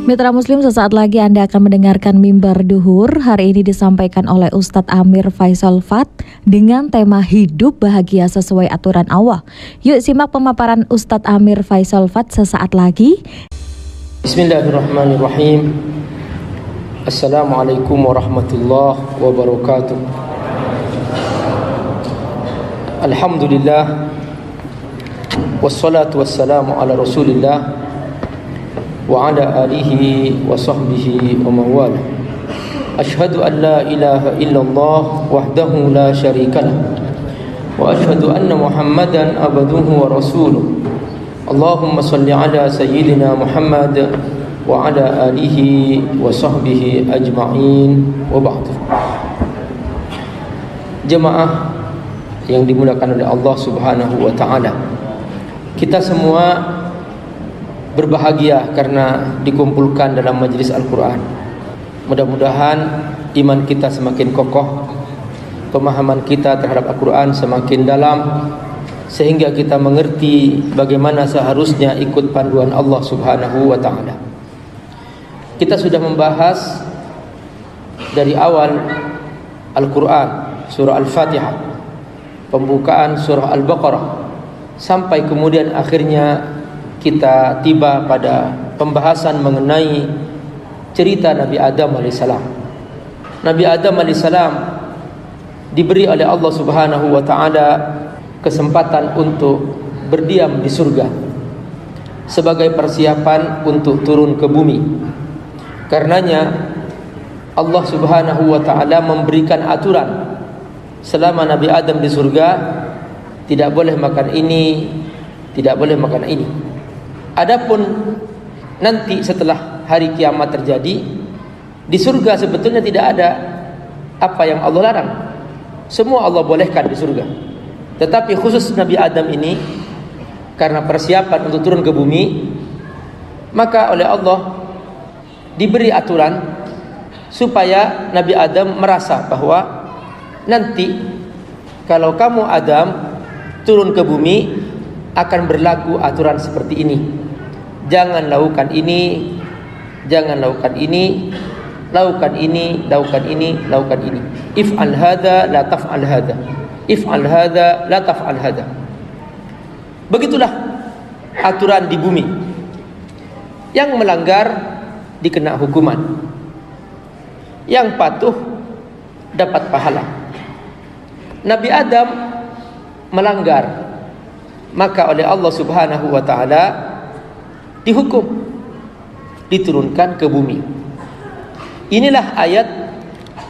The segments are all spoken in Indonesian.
Mitra Muslim, sesaat lagi Anda akan mendengarkan Mimbar Duhur. Hari ini disampaikan oleh Ustadz Amir Faisal Fat dengan tema hidup bahagia sesuai aturan Allah. Yuk simak pemaparan Ustadz Amir Faisal Fat sesaat lagi. Bismillahirrahmanirrahim. Assalamualaikum warahmatullahi wabarakatuh. Alhamdulillah, wassalatu wassalamu ala rasulillah wa ala alihi wa sahbihi wa mawala. Ashhadu an la ilaha illallah wahdahu la syarika lah, wa ashhadu anna Muhammadan abduhu wa rasuluh. Allahumma salli ala sayyidina Muhammad wa ala alihi wa sahbihi ajma'in, wa ba'du. Jemaah yang dimuliakan oleh Allah Subhanahu wa taala, kita semua berbahagia karena dikumpulkan dalam majelis Al-Quran. Mudah-mudahan iman kita semakin kokoh, pemahaman kita terhadap Al-Quran semakin dalam, sehingga kita mengerti bagaimana seharusnya ikut panduan Allah Subhanahu wa ta'ala. Kita sudah membahas dari awal Al-Quran, surah Al-Fatihah, pembukaan surah Al-Baqarah, sampai kemudian akhirnya kita tiba pada pembahasan mengenai cerita Nabi Adam alaihissalam. Nabi Adam alaihissalam diberi oleh Allah Subhanahu wa ta'ala kesempatan untuk berdiam di surga sebagai persiapan untuk turun ke bumi. Karenanya Allah Subhanahu wa ta'ala memberikan aturan selama Nabi Adam di surga, tidak boleh makan ini, tidak boleh makan ini. Adapun nanti setelah hari kiamat terjadi, di surga sebetulnya tidak ada apa yang Allah larang. Semua Allah bolehkan di surga. Tetapi khusus Nabi Adam ini, karena persiapan untuk turun ke bumi, maka oleh Allah diberi aturan supaya Nabi Adam merasa bahwa nanti kalau kamu Adam turun ke bumi akan berlaku aturan seperti ini. Jangan lakukan ini, jangan lakukan ini, lakukan ini, lakukan ini, lakukan ini. If'al hadza la taf'al hadza. If'al hadza la taf'al hadza. Begitulah aturan di bumi. Yang melanggar dikena hukuman. Yang patuh dapat pahala. Nabi Adam melanggar, maka oleh Allah Subhanahu wa ta'ala dihukum, diturunkan ke bumi. Inilah ayat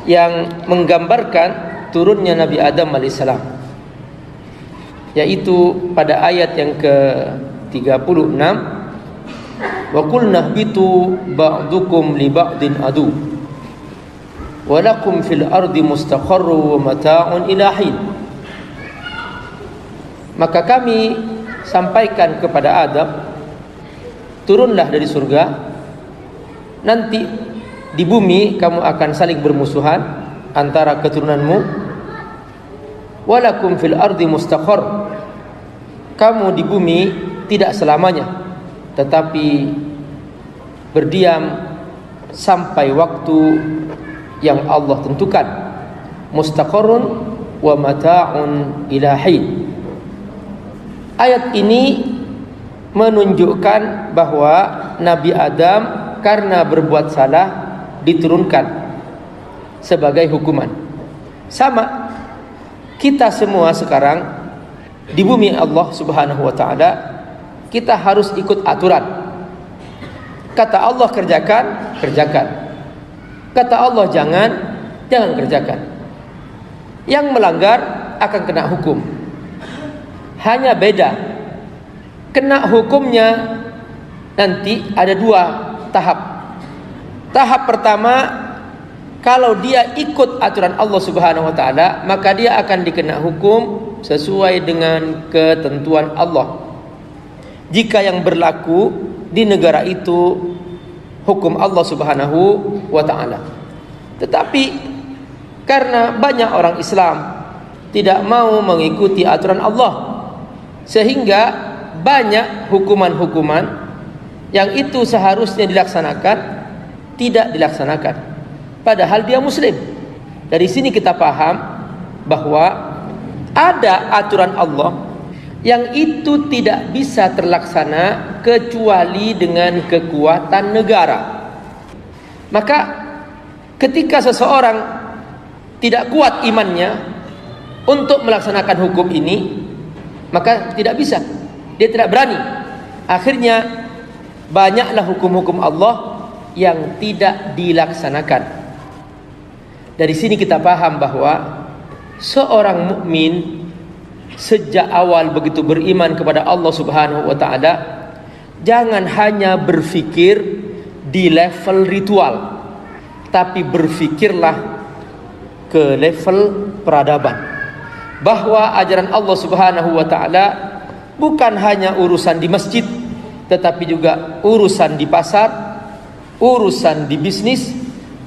yang menggambarkan turunnya Nabi Adam alaihissalam, yaitu pada ayat yang ke-36, wa qulna ihbitu ba'dukum li ba'din adu wa lakum fil ardi mustaqarrun wa mata'un ila hin. Maka kami sampaikan kepada Adam, turunlah dari surga, nanti di bumi kamu akan saling bermusuhan antara keturunanmu. Walakum fil ardi mustaqarr, kamu di bumi tidak selamanya, tetapi berdiam sampai waktu yang Allah tentukan. Mustaqarrun wa mata'un ila hin. Ayat ini menunjukkan bahwa Nabi Adam karena berbuat salah diturunkan sebagai hukuman. Sama kita semua sekarang di bumi Allah Subhanahu wa ta'ala, kita harus ikut aturan. Kata Allah kerjakan, kerjakan. Kata Allah jangan, jangan kerjakan. Yang melanggar akan kena hukum. Hanya beda, kena hukumnya nanti ada dua tahap. Tahap pertama, kalau dia ikut aturan Allah Subhanahu wa ta'ala, maka dia akan dikena hukum sesuai dengan ketentuan Allah. Jika yang berlaku di negara itu hukum Allah Subhanahu wa ta'ala. Tetapi karena banyak orang Islam tidak mau mengikuti aturan Allah, sehingga banyak hukuman-hukuman yang itu seharusnya dilaksanakan tidak dilaksanakan, padahal dia muslim. Dari sini kita paham bahwa ada aturan Allah yang itu tidak bisa terlaksana kecuali dengan kekuatan negara. Maka ketika seseorang tidak kuat imannya untuk melaksanakan hukum ini, maka tidak bisa, dia tidak berani. Akhirnya banyaklah hukum-hukum Allah yang tidak dilaksanakan. Dari sini kita paham bahwa seorang mukmin sejak awal begitu beriman kepada Allah Subhanahu wa taala, jangan hanya berpikir di level ritual, tapi berpikirlah ke level peradaban, bahwa ajaran Allah Subhanahu wa taala bukan hanya urusan di masjid, tetapi juga urusan di pasar, urusan di bisnis,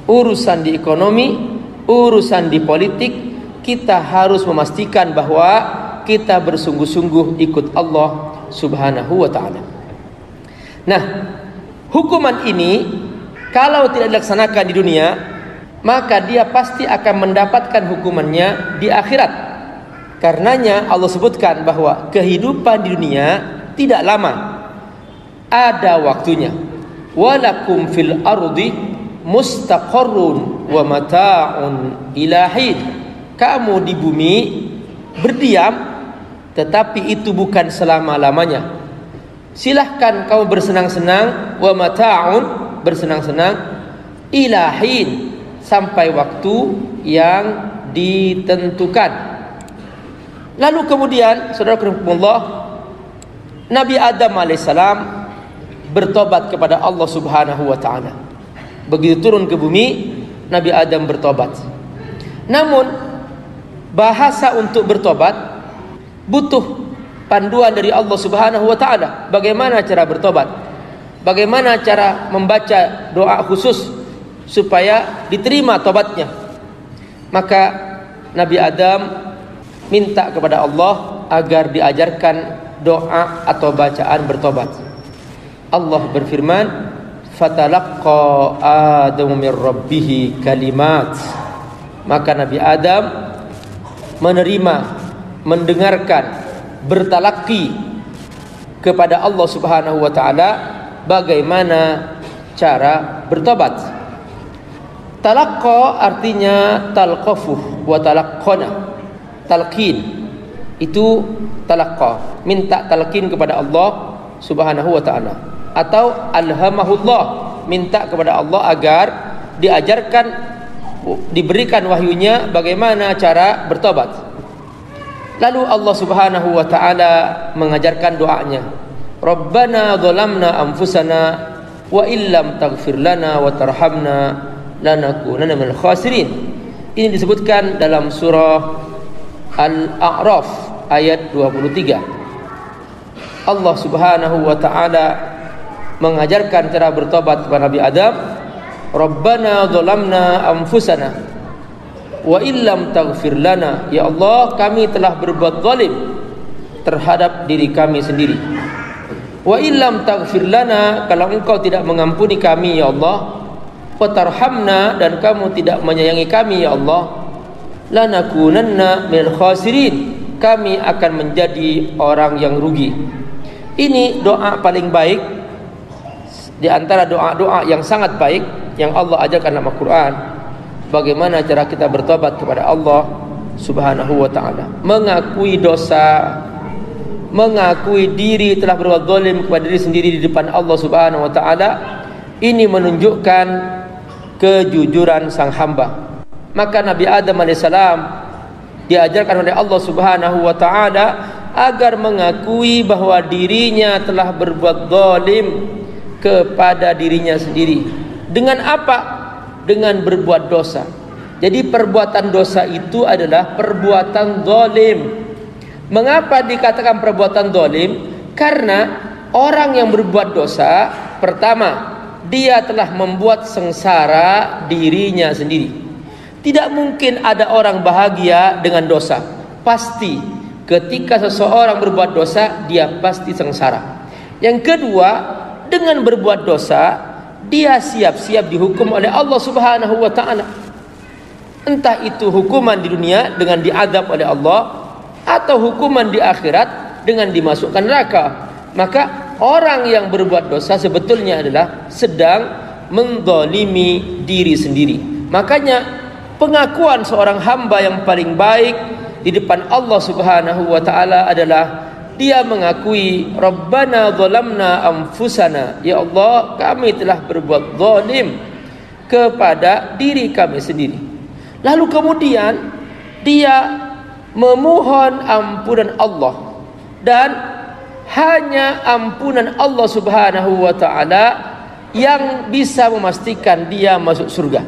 urusan di ekonomi, urusan di politik. Kita harus memastikan bahwa kita bersungguh-sungguh ikut Allah Subhanahu wa ta'ala. Nah, hukuman ini kalau tidak dilaksanakan di dunia, maka dia pasti akan mendapatkan hukumannya di akhirat. Karenanya Allah sebutkan bahwa kehidupan di dunia tidak lama, ada waktunya. Walakum fil ardi mustaqarrun wa mata'un ilahin. Kamu di bumi berdiam, tetapi itu bukan selama-lamanya. Silahkan kamu bersenang-senang, wa mata'un, bersenang-senang, ilahin, sampai waktu yang ditentukan. Lalu kemudian, saudara-saudara, Nabi Adam alaihissalam bertobat kepada Allah Subhanahu wa ta'ala. Begitu turun ke bumi, Nabi Adam bertobat. Namun bahasa untuk bertobat butuh panduan dari Allah Subhanahu wa ta'ala. Bagaimana cara bertobat? Bagaimana cara membaca doa khusus supaya diterima tobatnya? Maka Nabi Adam minta kepada Allah agar diajarkan doa atau bacaan bertobat. Allah berfirman, fatalaqqa Adamu min rabbih kalimat. Maka Nabi Adam menerima, mendengarkan, bertalaki kepada Allah Subhanahu wa ta'ala bagaimana cara bertobat. Talaqqa artinya talqafuh wa talaqqana. Talqin itu talaqqa, minta talqin kepada Allah Subhanahu wa ta'ala, atau alhamahullah, minta kepada Allah agar diajarkan, diberikan wahyunya bagaimana cara bertobat. Lalu Allah Subhanahu wa ta'ala mengajarkan doanya, Rabbana zalamna anfusana wa illam taghfir lana wa tarhamna lanakunanna minal khasirin. Ini disebutkan dalam surah Al-A'raf ayat 23. Allah Subhanahu wa ta'ala mengajarkan cara bertobat kepada Nabi Adam, Rabbana zalamna anfusana wa illam taghfir lana. Ya Allah, kami telah berbuat zalim terhadap diri kami sendiri. Wa illam taghfir lana, kalau engkau tidak mengampuni kami ya Allah, wa tarhamna, dan kamu tidak menyayangi kami ya Allah, lanakunanna minal khasirin, kami akan menjadi orang yang rugi. Ini doa paling baik di antara doa-doa yang sangat baik yang Allah ajarkan dalam Al-Quran. Bagaimana cara kita bertobat kepada Allah Subhanahu wa ta'ala, mengakui dosa, mengakui diri telah berbuat zalim kepada diri sendiri di depan Allah Subhanahu wa ta'ala. Ini menunjukkan kejujuran sang hamba. Maka Nabi Adam alaihissalam diajarkan oleh Allah Subhanahu wa ta'ala agar mengakui bahwa dirinya telah berbuat zalim kepada dirinya sendiri. Dengan apa? Dengan berbuat dosa. Jadi perbuatan dosa itu adalah perbuatan zalim. Mengapa dikatakan perbuatan zalim? Karena orang yang berbuat dosa, pertama, dia telah membuat sengsara dirinya sendiri. Tidak mungkin ada orang bahagia dengan dosa. Pasti ketika seseorang berbuat dosa, dia pasti sengsara. Yang kedua, dengan berbuat dosa dia siap-siap dihukum oleh Allah Subhanahu wa taala. Entah itu hukuman di dunia dengan diazab oleh Allah, atau hukuman di akhirat dengan dimasukkan neraka. Maka orang yang berbuat dosa sebetulnya adalah sedang menzalimi diri sendiri. Makanya pengakuan seorang hamba yang paling baik di depan Allah Subhanahu wa taala adalah dia mengakui, Rabbana zalamna anfusana, ya Allah kami telah berbuat zalim kepada diri kami sendiri. Lalu kemudian dia memohon ampunan Allah, dan hanya ampunan Allah Subhanahu wa taala yang bisa memastikan dia masuk surga.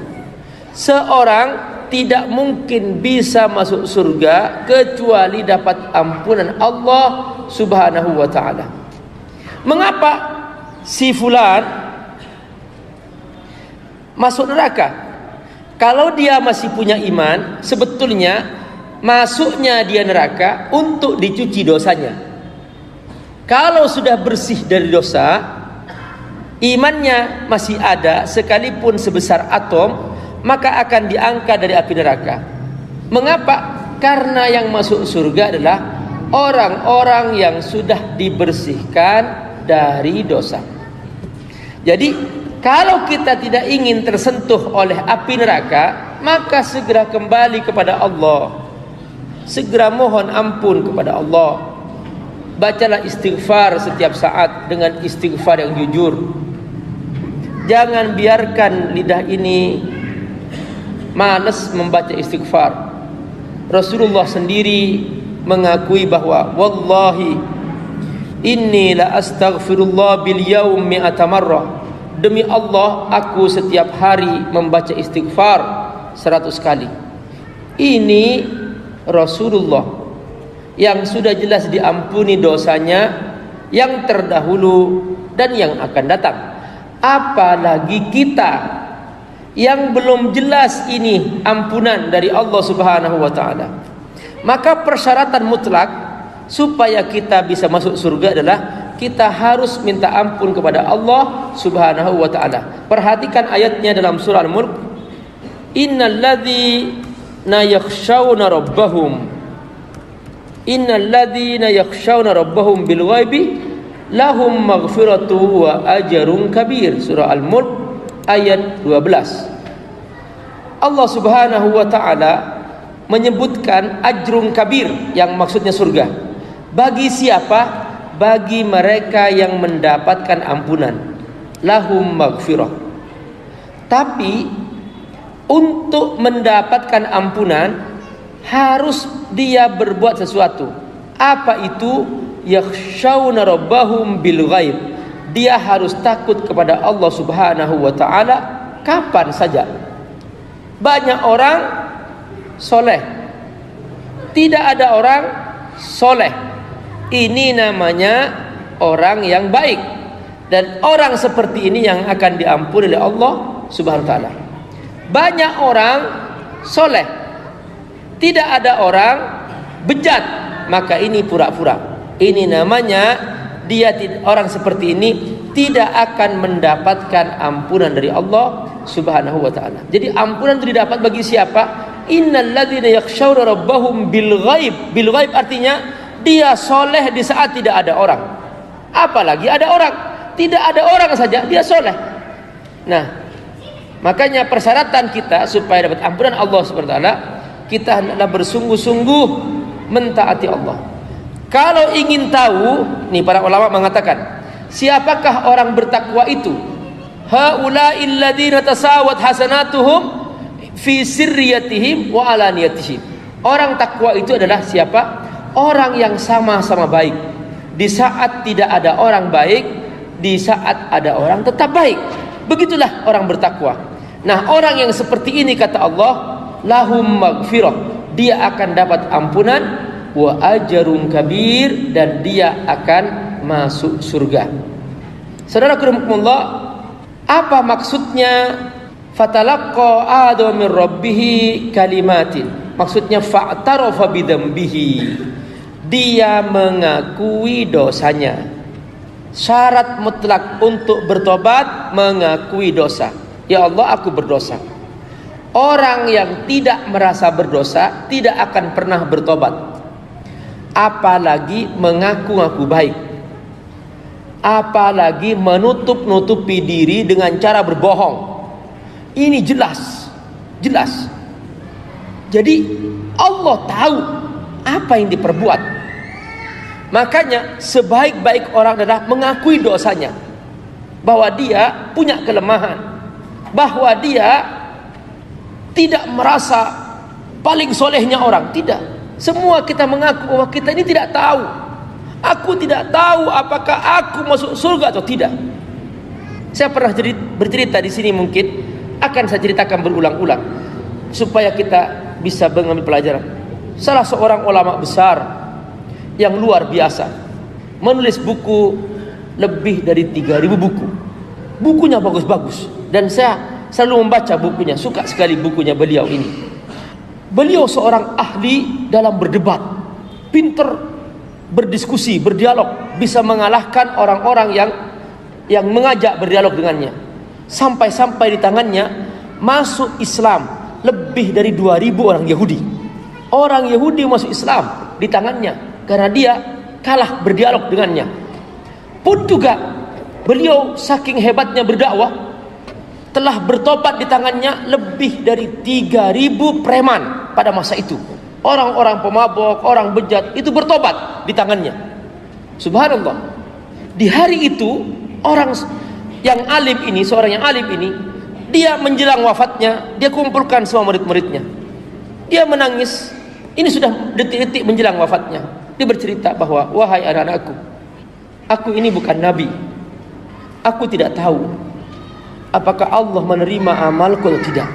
Seorang tidak mungkin bisa masuk surga kecuali dapat ampunan Allah Subhanahu wa taala. Mengapa si fulan masuk neraka? Kalau dia masih punya iman, sebetulnya masuknya dia neraka untuk dicuci dosanya. Kalau sudah bersih dari dosa, imannya masih ada sekalipun sebesar atom, maka akan diangkat dari api neraka. Mengapa? Karena yang masuk surga adalah orang-orang yang sudah dibersihkan dari dosa. Jadi kalau kita tidak ingin tersentuh oleh api neraka, maka segera kembali kepada Allah, segera mohon ampun kepada Allah. Bacalah istighfar setiap saat dengan istighfar yang jujur. Jangan biarkan lidah ini malas membaca istighfar. Rasulullah sendiri mengakui bahwa wallahi inni la astaghfirullah bil yaum mi'ata marrah. Demi Allah, aku setiap hari membaca istighfar 100 kali. Ini Rasulullah yang sudah jelas diampuni dosanya yang terdahulu dan yang akan datang. Apalagi kita yang belum jelas ini ampunan dari Allah Subhanahu wa taala. Maka persyaratan mutlak supaya kita bisa masuk surga adalah kita harus minta ampun kepada Allah Subhanahu wa taala. Perhatikan ayatnya dalam surah Al-Mulk. Innalladzina yakhshawna rabbahum bil ghaibi lahum maghfiratu wa ajrun kabir. Surah Al-Mulk ayat 12. Allah Subhanahu wa taala menyebutkan ajrun kabir yang maksudnya surga. Bagi siapa? Bagi mereka yang mendapatkan ampunan, lahum maghfirah. Tapi untuk mendapatkan ampunan harus dia berbuat sesuatu. Apa itu? Yakhshawna rabbahum bil ghaib. Dia harus takut kepada Allah Subhanahu wa taala kapan saja. Banyak orang soleh, tidak ada orang soleh. Ini namanya orang yang baik, dan orang seperti ini yang akan diampuni oleh Allah Subhanahu wa taala. Banyak orang soleh, tidak ada orang bejat, maka ini pura-pura. Ini namanya orang seperti ini tidak akan mendapatkan ampunan dari Allah Subhanahu wa taala. Jadi ampunan itu didapat bagi siapa? Innalladzina yakhshawna rabbahum bil ghaib. Bil ghaib artinya dia soleh di saat tidak ada orang. Apalagi ada orang, tidak ada orang saja dia soleh. Nah, makanya persyaratan kita supaya dapat ampunan Allah Subhanahu wa taala, kita hendaklah bersungguh-sungguh mentaati Allah. Kalau ingin tahu, nih para ulama mengatakan, siapakah orang bertakwa itu? Haula'il ladzina tasawat hasanatuhum fi sirriyatihim wa alaniyatihim. Orang takwa itu adalah siapa? Orang yang sama-sama baik. Di saat tidak ada orang baik, di saat ada orang tetap baik. Begitulah orang bertakwa. Nah, orang yang seperti ini kata Allah, lahum maghfirah. Dia akan dapat ampunan wa ajrun kabir, dan dia akan masuk surga. Saudara rahimakumullah, apa maksudnya fatalaqqa adamu min rabbih kalimatin? Maksudnya fa'tarafa bidzambihi. Dia mengakui dosanya. Syarat mutlak untuk bertobat mengakui dosa. Ya Allah, aku berdosa. Orang yang tidak merasa berdosa tidak akan pernah bertobat, apalagi mengaku-ngaku baik, apalagi menutup-nutupi diri dengan cara berbohong. Ini jelas. Jadi Allah tahu apa yang diperbuat. Makanya sebaik-baik orang adalah mengakui dosanya, bahwa dia punya kelemahan, bahwa dia tidak merasa paling solehnya orang. Tidak. Semua kita mengaku bahwa kita ini tidak tahu. Aku tidak tahu apakah aku masuk surga atau tidak. Saya pernah bercerita di sini, mungkin akan saya ceritakan berulang-ulang supaya kita bisa mengambil pelajaran. Salah seorang ulama besar yang luar biasa menulis buku lebih dari 3.000 buku. Bukunya bagus-bagus dan saya selalu membaca bukunya, suka sekali bukunya beliau ini. Beliau seorang ahli dalam berdebat, pinter berdiskusi, berdialog, bisa mengalahkan orang-orang yang mengajak berdialog dengannya. Sampai-sampai di tangannya masuk Islam lebih dari 2.000 orang Yahudi. Orang Yahudi masuk Islam di tangannya karena dia kalah berdialog dengannya. Pun juga beliau saking hebatnya berdakwah, telah bertobat di tangannya lebih dari 3.000 preman pada masa itu. Orang-orang pemabok, orang bejat itu bertobat di tangannya. Subhanallah. Di hari itu orang yang alim ini, seorang yang alim ini, dia menjelang wafatnya, dia kumpulkan semua murid-muridnya. Dia menangis. Ini sudah detik-detik menjelang wafatnya. Dia bercerita bahwa, wahai anak-anakku, aku ini bukan nabi. Aku tidak tahu apakah Allah menerima amalku atau tidak.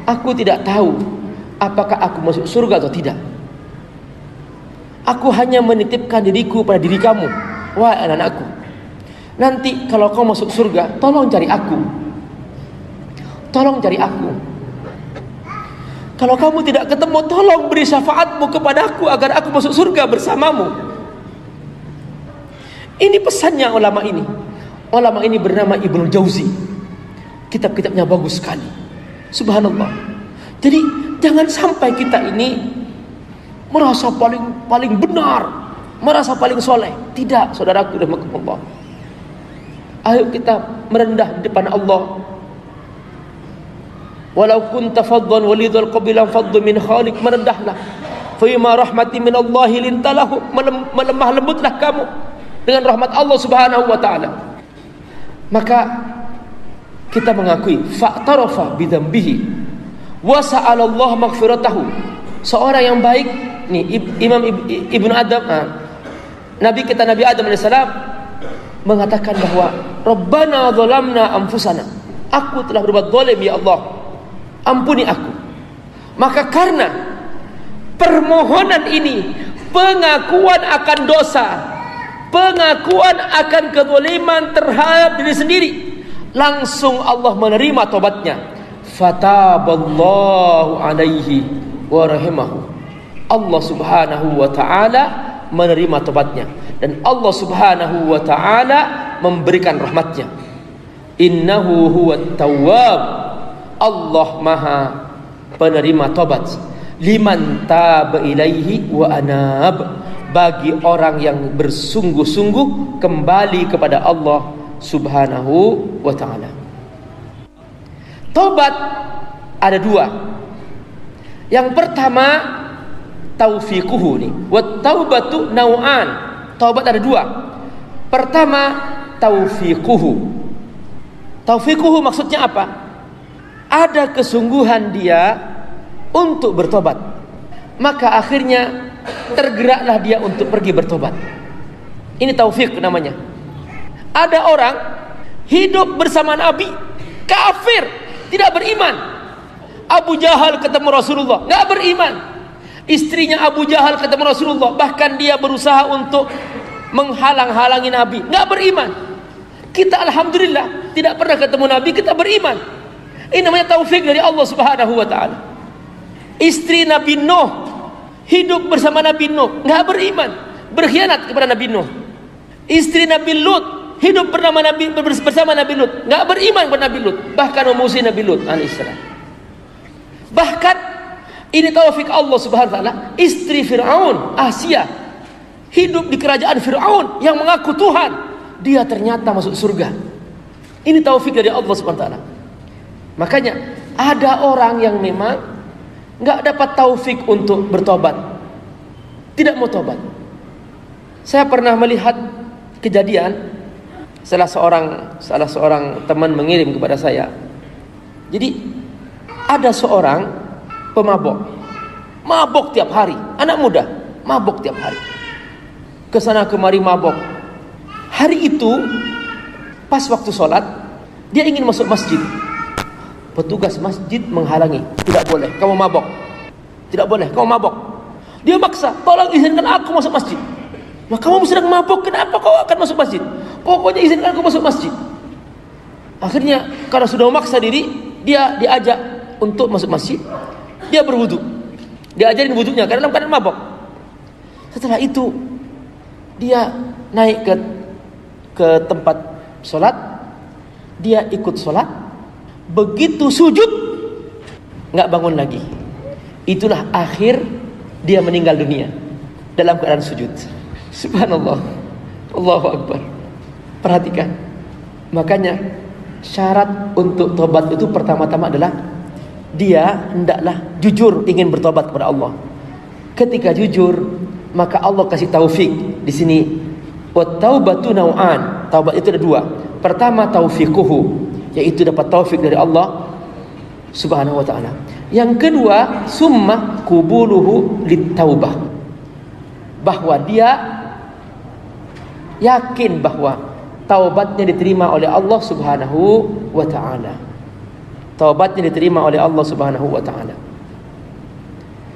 Aku tidak tahu apakah aku masuk surga atau tidak. Aku hanya menitipkan diriku pada diri kamu, wahai anak-anakku. Nanti kalau kau masuk surga, tolong cari aku. Tolong cari aku. Kalau kamu tidak ketemu, tolong beri syafaatmu kepada aku agar aku masuk surga bersamamu. Ini pesannya ulama ini. Ulama ini bernama Ibnu Jauzi. Kitab-kitabnya bagus sekali. Subhanallah. Jadi jangan sampai kita ini merasa paling benar, merasa paling soleh. Tidak, saudaraku rahimakumullah. Ayo kita merendah di depan Allah. Walau kunta faddan walidul qabilan faddu min khaliq, merendahlah. Fa bima rahmatin min Allah lintalahu, melemah lembutlah kamu dengan rahmat Allah Subhanahu wa taala. Maka kita mengakui fa'tarafa bidzambihi wa sa'ala Allah maghfiratahu. Seorang yang baik nih, Imam Ibnu Adam, Nabi kita Nabi Adam alaihissalam mengatakan bahwa Rabbana zalamna anfusana, aku telah berbuat zalim ya Allah, ampuni aku. Maka karena permohonan ini, pengakuan akan dosa, pengakuan akan kezaliman terhadap diri sendiri, langsung Allah menerima tobatnya. Fataballahu alaihi wa rahimahu. Allah Subhanahu wa taala menerima tobatnya dan Allah Subhanahu wa taala memberikan rahmatnya. Innahu huwat tawwab. Allah Maha penerima tobat. Liman taba ilaihi wa anab, bagi orang yang bersungguh-sungguh kembali kepada Allah Subhanahu wa ta'ala. Taubat ada dua. Yang pertama taufiquhu nih. Wa taubatu nau'an. Taubat ada dua. Pertama taufiquhu. Taufiquhu maksudnya apa? Ada kesungguhan dia untuk bertobat, maka akhirnya tergeraklah dia untuk pergi bertobat. Ini taufik namanya. Ada orang hidup bersama Nabi, kafir, tidak beriman. Abu Jahal ketemu Rasulullah, nggak beriman. Istrinya Abu Jahal ketemu Rasulullah, bahkan dia berusaha untuk menghalang-halangi Nabi, nggak beriman. Kita alhamdulillah tidak pernah ketemu Nabi, kita beriman. Ini namanya taufik dari Allah Subhanahu wa ta'ala. Istri Nabi Nuh hidup bersama Nabi Nuh, nggak beriman, berkhianat kepada Nabi Nuh. Istri Nabi Lut hidup bersama Nabi Lut, nggak beriman kepada Nabi Lut, bahkan memusuhi Nabi Lut alaihissalam. Bahkan ini taufik Allah subhanahu wa ta'ala, istri Fir'aun, Asia, hidup di kerajaan Fir'aun yang mengaku Tuhan, dia ternyata masuk surga. Ini taufik dari Allah subhanahu wa ta'ala. Makanya ada orang yang memang nggak dapat taufik untuk bertobat, tidak mau tobat. Saya pernah melihat kejadian, salah seorang teman mengirim kepada saya. Jadi ada seorang pemabok, mabok tiap hari, anak muda, mabok tiap hari, kesana kemari mabok. Hari itu pas waktu sholat, dia ingin masuk masjid. Petugas masjid menghalangi, tidak boleh, kamu mabok, tidak boleh, kamu mabok. Dia maksa, tolong izinkan aku masuk masjid. Nah, kamu sedang mabok, kenapa kau akan masuk masjid? Pokoknya izinkan aku masuk masjid. Akhirnya karena sudah memaksa diri, dia diajak untuk masuk masjid. Dia berwudu, diajarin wudunya karena dalam keadaan mabok. Setelah itu dia naik ke tempat sholat, dia ikut sholat. Begitu sujud nggak bangun lagi. Itulah akhir dia meninggal dunia dalam keadaan sujud. Subhanallah, Allahu Akbar. Perhatikan, makanya syarat untuk tobat itu pertama-tama adalah dia hendaklah jujur ingin bertobat kepada Allah. Ketika jujur, maka Allah kasih taufik. Di sini wat taubatu nau'an, taubat itu ada dua. Pertama taufiquhu, yaitu dapat taufik dari Allah subhanahu wa ta'ala. Yang kedua summa qubuluhu littaubah, bahwa dia yakin bahwa taubatnya diterima oleh Allah subhanahu wa ta'ala. Taubatnya diterima oleh Allah subhanahu wa ta'ala.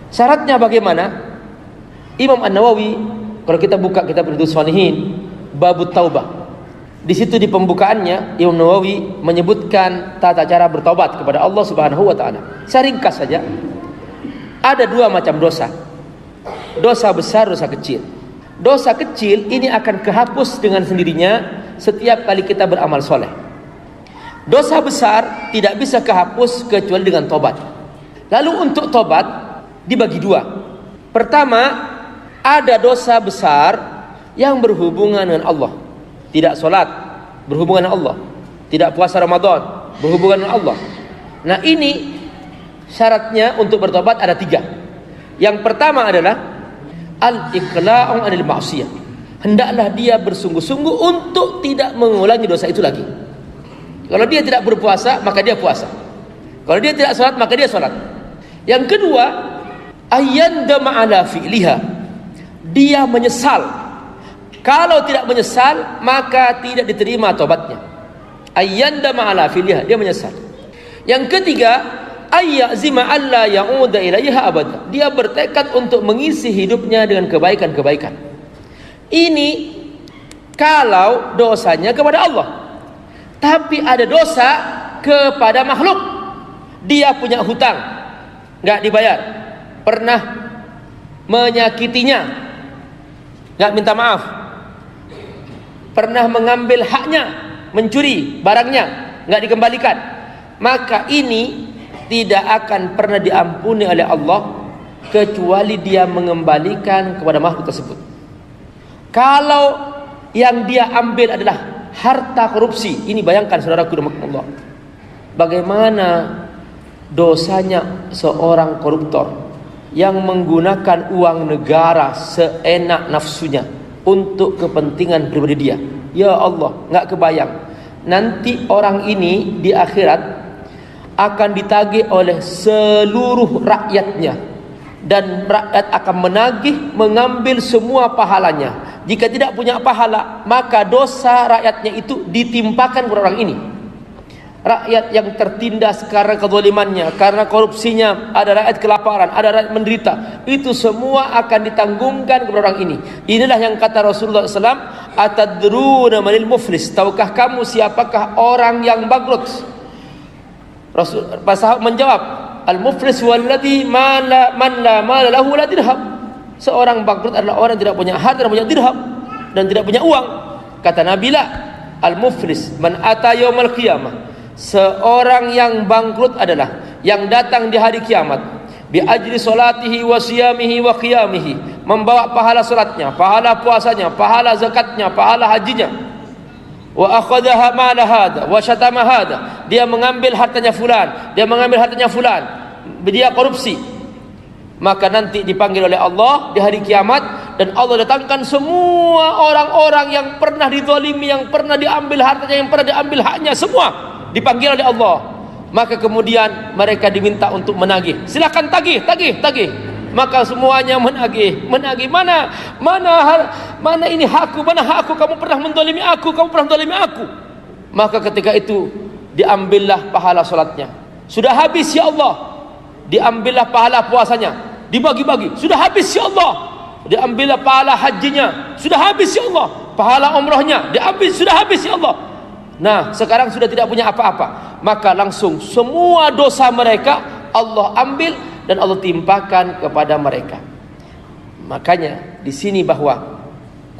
Syaratnya bagaimana? Imam An-Nawawi, kalau kita buka kitab Riyadhus Shalihin babut taubah, di situ di pembukaannya Imam Nawawi menyebutkan tata cara bertobat kepada Allah subhanahu wa ta'ala. Saya ringkas saja. Ada dua macam dosa, dosa besar, dosa kecil. Dosa kecil ini akan kehapus dengan sendirinya setiap kali kita beramal soleh. Dosa besar tidak bisa kehapus kecuali dengan tobat. Lalu untuk tobat dibagi dua. Pertama, ada dosa besar yang berhubungan dengan Allah. Tidak sholat, berhubungan dengan Allah. Tidak puasa Ramadan, berhubungan dengan Allah. Nah, ini syaratnya untuk bertobat ada tiga. Yang pertama adalah al-iqla'u 'anil ma'siyah. Hendaklah dia bersungguh-sungguh untuk tidak mengulangi dosa itu lagi. Kalau dia tidak berpuasa, maka dia puasa. Kalau dia tidak sholat, maka dia sholat. Yang kedua, ayyandama 'ala fi'liha. Dia menyesal. Kalau tidak menyesal, maka tidak diterima tobatnya. Ayyandama 'ala fi'liha, dia menyesal. Yang ketiga, ayyazima alla ya'uda ilaiha abada. Dia bertekad untuk mengisi hidupnya dengan kebaikan-kebaikan. Ini kalau dosanya kepada Allah. Tapi ada dosa kepada makhluk. Dia punya hutang, enggak dibayar. Pernah menyakitinya, enggak minta maaf. Pernah mengambil haknya, mencuri barangnya, enggak dikembalikan. Maka ini tidak akan pernah diampuni oleh Allah kecuali dia mengembalikan kepada makhluk tersebut. Kalau yang dia ambil adalah harta korupsi, ini bayangkan saudaraku rahimakumullah, bagaimana dosanya seorang koruptor yang menggunakan uang negara seenak nafsunya untuk kepentingan pribadi dia. Ya Allah, nggak kebayang nanti orang ini di akhirat akan ditagih oleh seluruh rakyatnya, dan rakyat akan menagih mengambil semua pahalanya. Jika tidak punya pahala, maka dosa rakyatnya itu ditimpakan kepada orang ini. Rakyat yang tertindas karena kezalimannya, karena korupsinya, ada rakyat kelaparan, ada rakyat menderita, itu semua akan ditanggungkan kepada orang ini. Inilah yang kata Rasulullah SAW, atadruna manil muflis, tahukah kamu siapakah orang yang bangkrut? Para sahabat menjawab, al-muflis walladhi man la mala lahu la dirham. Seorang bangkrut adalah orang yang tidak punya harta, tidak punya dirham, dan tidak punya uang. Kata Nabi, la al-muflis man ata yaumal qiyamah, seorang yang bangkrut adalah yang datang di hari kiamat bi ajri salatihi wa siyamihi wa qiyamihi, membawa pahala salatnya, pahala puasanya, pahala zakatnya, pahala hajinya. Wa akhadha mala hada wa syatama hada, dia mengambil hartanya fulan, dia mengambil hartanya fulan, dia korupsi. Maka nanti dipanggil oleh Allah di hari kiamat, dan Allah datangkan semua orang-orang yang pernah dizalimi, yang pernah diambil hartanya, yang pernah diambil haknya, semua dipanggil oleh Allah. Maka kemudian mereka diminta untuk menagih. Silakan tagih, tagih, tagih. Maka semuanya menagih, menagih. Mana ini hakku, mana hakku, kamu pernah menzalimi aku, kamu pernah menzalimi aku. Maka ketika itu diambillah pahala salatnya. Sudah habis ya Allah. Diambillah pahala puasanya, dibagi-bagi. Sudah habis ya Allah. Diambillah pahala hajinya. Sudah habis ya Allah. Pahala umrahnya diambil. Sudah habis ya Allah. Nah, sekarang sudah tidak punya apa-apa. Maka langsung semua dosa mereka Allah ambil dan Allah timpakan kepada mereka. Makanya di sini bahwa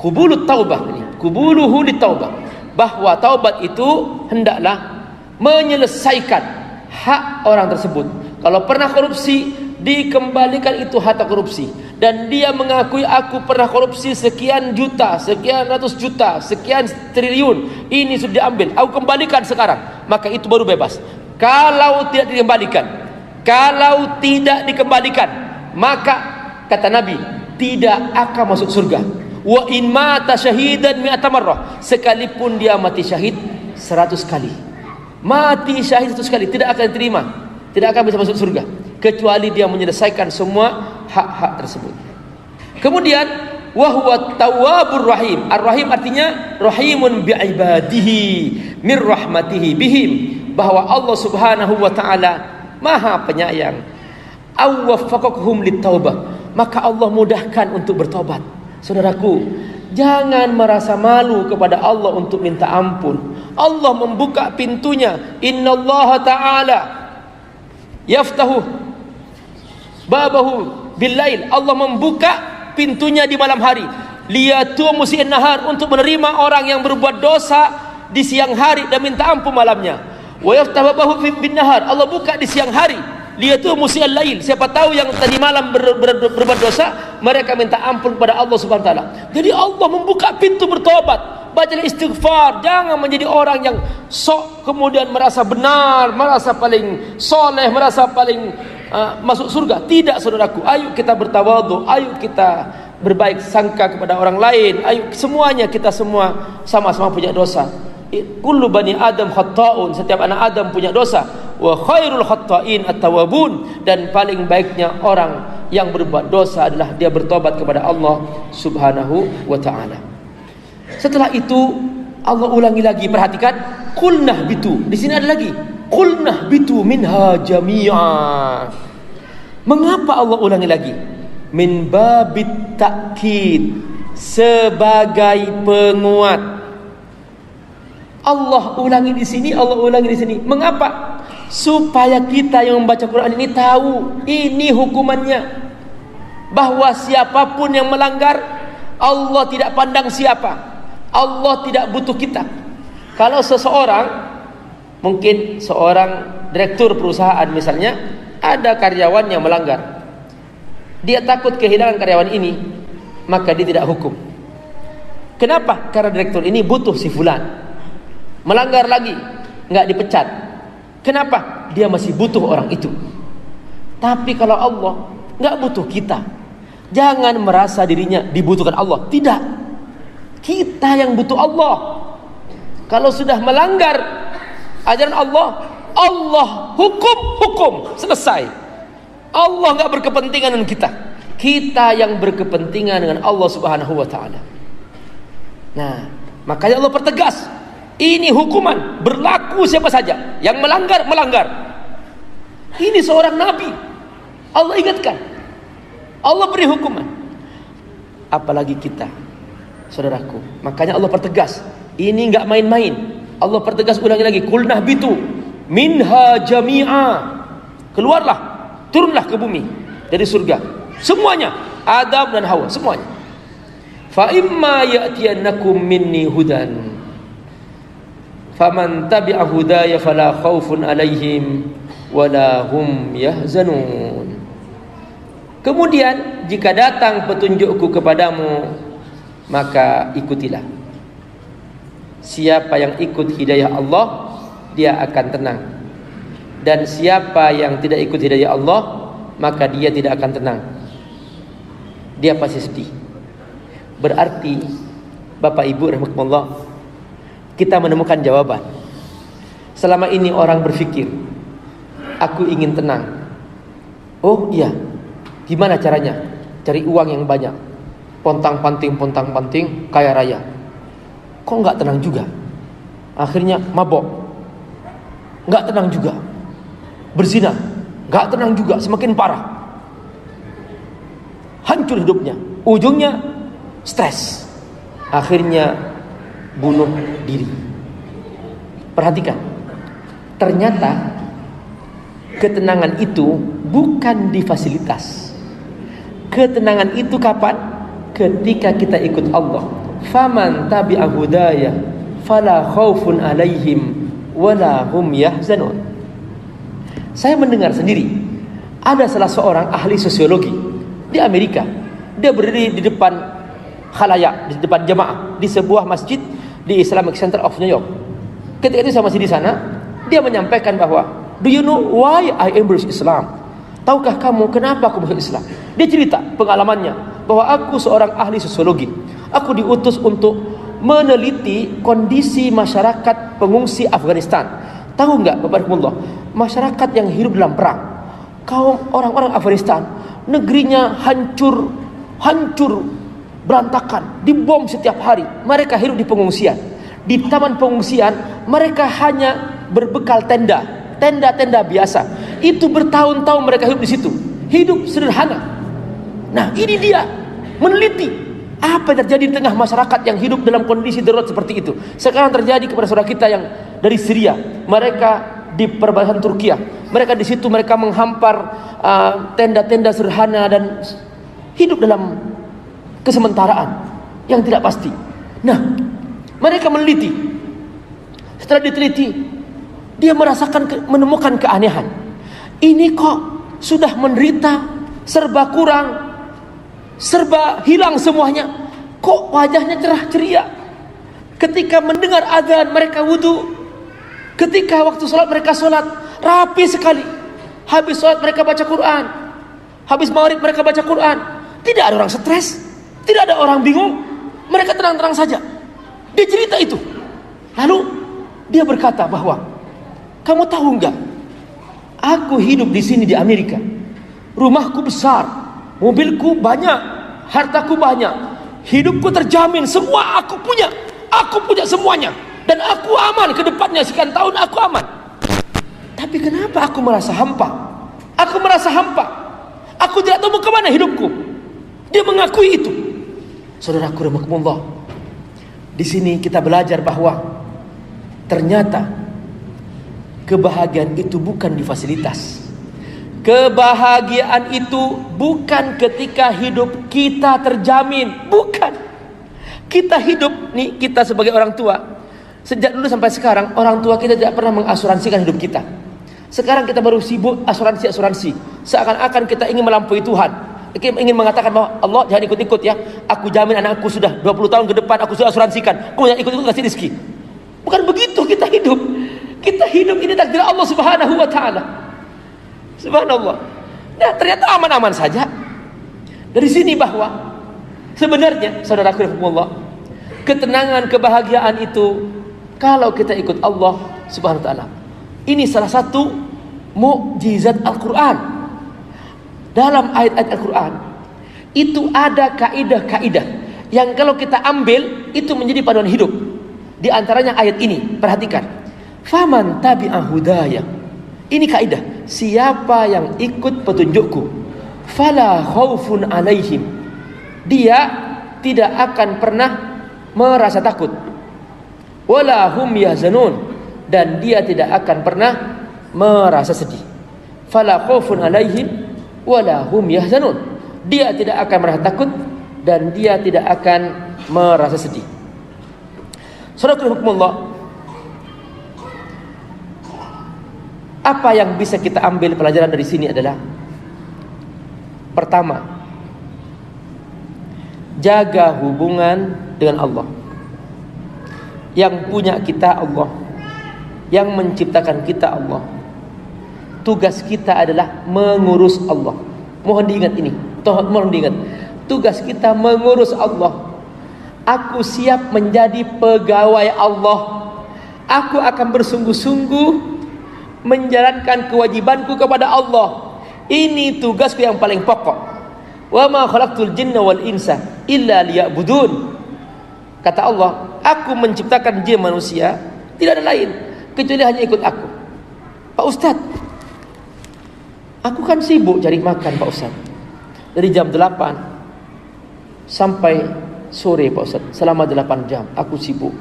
kubulut taubah ini, kubuluhu litaubah, bahwa taubat itu hendaklah menyelesaikan hak orang tersebut. Kalau pernah korupsi, dikembalikan itu harta korupsi, dan dia mengakui, aku pernah korupsi sekian juta, sekian ratus juta, sekian triliun, ini sudah diambil, aku kembalikan sekarang, maka itu baru bebas. Kalau tidak dikembalikan, maka kata Nabi tidak akan masuk surga. Wa in mata syahidan mi'ata marrah, sekalipun dia mati syahid 100 kali, mati syahid 100 kali, tidak akan diterima, tidak akan bisa masuk surga kecuali dia menyelesaikan semua hak-hak tersebut. Kemudian wa huwa tawwabur rahim. Ar-rahim artinya rahimun bi ibadihi min rahmatihi bihim, bahwa Allah Subhanahu wa taala Maha penyayang. Aw waffaqakum litaubah, maka Allah mudahkan untuk bertobat. Saudaraku, jangan merasa malu kepada Allah untuk minta ampun. Allah membuka pintunya. Innallaha ta'ala yaftahu babahu billail, Allah membuka pintunya di malam hari, liyatu musiin nahar, untuk menerima orang yang berbuat dosa di siang hari dan minta ampun malamnya. Wa yaftahu babahu bin nahar, Allah buka di siang hari, liyatu musiin lail, siapa tahu yang tadi malam berbuat dosa, mereka minta ampun kepada Allah Subhanahu wa taala. Jadi Allah membuka pintu bertobat. Bacalah istighfar, jangan menjadi orang yang sok kemudian merasa benar, merasa paling soleh, merasa paling masuk surga. Tidak, saudaraku. Ayo kita bertawadhu, ayo kita berbaik sangka kepada orang lain, ayo semuanya, kita semua sama-sama punya dosa. Kullu bani Adam khatta'un, setiap anak Adam punya dosa. Wa khairul khatta'in at-tawwabun, dan paling baiknya orang yang berbuat dosa adalah dia bertobat kepada Allah Subhanahu wa taala. Setelah itu Allah ulangi lagi, perhatikan, qulnah bitu. Di sini ada lagi, qulnah bitu minha jami'a. Mengapa Allah ulangi lagi? Min babit ta'kid, sebagai penguat. Allah ulangi di sini, Allah ulangi di sini. Mengapa? Supaya kita yang membaca Quran ini tahu ini hukumannya, bahwa siapapun yang melanggar, Allah tidak pandang siapa. Allah tidak butuh kita. Kalau seseorang, mungkin seorang direktur perusahaan misalnya, ada karyawan yang melanggar, dia takut kehilangan karyawan ini, maka dia tidak hukum. Kenapa? Karena direktur ini butuh si fulan, melanggar lagi, nggak dipecat. Kenapa? Dia masih butuh orang itu. Tapi kalau Allah nggak butuh kita, jangan merasa dirinya dibutuhkan Allah. Tidak. Kita yang butuh Allah. Kalau sudah melanggar ajaran Allah, Allah hukum, selesai. Allah nggak berkepentingan dengan kita. Kita yang berkepentingan dengan Allah Subhanahu wa taala. Nah, makanya Allah pertegas, ini hukuman berlaku siapa saja yang melanggar. Ini seorang nabi, Allah ingatkan, Allah beri hukuman. Apalagi kita, saudaraku. Makanya Allah pertegas, ini enggak main-main. Allah pertegas ulangi lagi, qulnah bitu minha jami'a, keluarlah, turunlah ke bumi dari surga, semuanya, Adam dan Hawa, semuanya. Fa imma ya'tiyannakum minni hudan faman tabi'a hudaya fala khaufun 'alaihim wala hum yahzanun. Kemudian jika datang petunjukku kepadamu, maka ikutilah. Siapa yang ikut hidayah Allah, dia akan tenang. Dan siapa yang tidak ikut hidayah Allah, maka dia tidak akan tenang. Dia pasti sedih. Berarti Bapak Ibu rahimakumullah, kita menemukan jawaban. Selama ini orang berpikir, aku ingin tenang. Oh iya, gimana caranya? Cari uang yang banyak, pontang-panting, kaya raya. Kok nggak tenang juga? Akhirnya mabok, nggak tenang juga. Berzina, nggak tenang juga, semakin parah. Hancur hidupnya, ujungnya stres, akhirnya bunuh diri. Perhatikan, ternyata ketenangan itu bukan di fasilitas. Ketenangan itu kapan? Ketika kita ikut Allah. Faman tabi'a hudaya fala khaufun 'alaihim wala hum yahzanun. Saya mendengar sendiri, ada salah seorang ahli sosiologi di Amerika. Dia berdiri di depan khalayak, di depan jemaah di sebuah masjid di Islamic Center of New York. Ketika itu saya masih di sana, dia menyampaikan bahwa, do you know why I embrace Islam? Tahukah kamu kenapa aku masuk Islam? Dia cerita pengalamannya bahwa aku seorang ahli sosiologi. Aku diutus untuk meneliti kondisi masyarakat pengungsi Afghanistan. Tahu enggak Bapak-Bapak, masyarakat yang hidup dalam perang, kaum orang-orang Afghanistan, negerinya hancur, berantakan, dibom setiap hari. Mereka hidup di pengungsian. Di taman pengungsian mereka hanya berbekal tenda biasa. Itu bertahun-tahun mereka hidup di situ, hidup sederhana. Nah, ini dia meneliti apa yang terjadi di tengah masyarakat yang hidup dalam kondisi darurat seperti itu. Sekarang terjadi kepada saudara kita yang dari Syria. Mereka di perbatasan Turki. Mereka di situ, mereka menghampar tenda-tenda sederhana dan hidup dalam kesementaraan yang tidak pasti. Nah, mereka meneliti. Setelah diteliti, dia menemukan keanehan. Ini kok sudah menderita, serba kurang, serba hilang semuanya, kok wajahnya cerah ceria. Ketika mendengar azan mereka wudu, ketika waktu sholat mereka sholat rapi sekali. Habis sholat mereka baca Quran, habis maghrib mereka baca Quran. Tidak ada orang stres, tidak ada orang bingung, mereka tenang-tenang saja. Dia cerita itu. Lalu dia berkata bahwa, kamu tahu enggak, aku hidup di sini di Amerika, rumahku besar, mobilku banyak, hartaku banyak, hidupku terjamin, semua aku punya semuanya, dan aku aman ke depannya, sekian tahun aku aman. Tapi kenapa aku merasa hampa? Aku tidak tahu kemana hidupku. Dia mengakui itu. Saudaraku rahimakumullah, di sini kita belajar bahwa ternyata kebahagiaan itu bukan di fasilitas. Kebahagiaan itu bukan ketika hidup kita terjamin, bukan. Kita hidup nih, kita sebagai orang tua, sejak dulu sampai sekarang orang tua kita tidak pernah mengasuransikan hidup kita. Sekarang kita baru sibuk asuransi. Seakan-akan kita ingin melampaui Tuhan, ingin mengatakan bahwa Allah jangan ikut-ikut ya, aku jamin anakku sudah 20 tahun ke depan aku sudah asuransikan, kamu jangan ikut-ikut kasih rezeki. Bukan begitu kita hidup. Kita hidup ini takdir Allah Subhanahu wa taala. Subhanallah. Nah, ternyata aman-aman saja. Dari sini bahwa sebenarnya saudaraku rahimakumullah, ketenangan, kebahagiaan itu kalau kita ikut Allah Subhanahu wa taala. Ini salah satu mukjizat Al-Qur'an. Dalam ayat-ayat Al-Qur'an itu ada kaidah-kaidah yang kalau kita ambil itu menjadi panduan hidup. Di antaranya ayat ini, perhatikan. Faman tabi'a hudaya. Ini kaidah. Siapa yang ikut petunjukku, fala khaufun 'alaihim. Dia tidak akan pernah merasa takut. Wala hum yahzanun, dan dia tidak akan pernah merasa sedih. Fala khaufun 'alaihim wala hum yahzanun. Dia tidak akan merasa takut dan dia tidak akan merasa sedih. Saudara-saudara, apa yang bisa kita ambil pelajaran dari sini adalah, pertama, jaga hubungan dengan Allah. Yang punya kita Allah, yang menciptakan kita Allah. Tugas kita adalah mengurus Allah. Mohon diingat ini, mohon diingat. Tugas kita mengurus Allah. Aku siap menjadi pegawai Allah. Aku akan bersungguh-sungguh menjalankan kewajibanku kepada Allah. Ini tugasku yang paling pokok. Wa ma khalaqtul jinna wal insa illa liya'budun. Kata Allah, aku menciptakan jin manusia, tidak ada lain kecuali hanya ikut aku. Pak Ustaz, aku kan sibuk cari makan Pak Ustaz. Dari jam 8 sampai sore Pak Ustaz, selama 8 jam aku sibuk.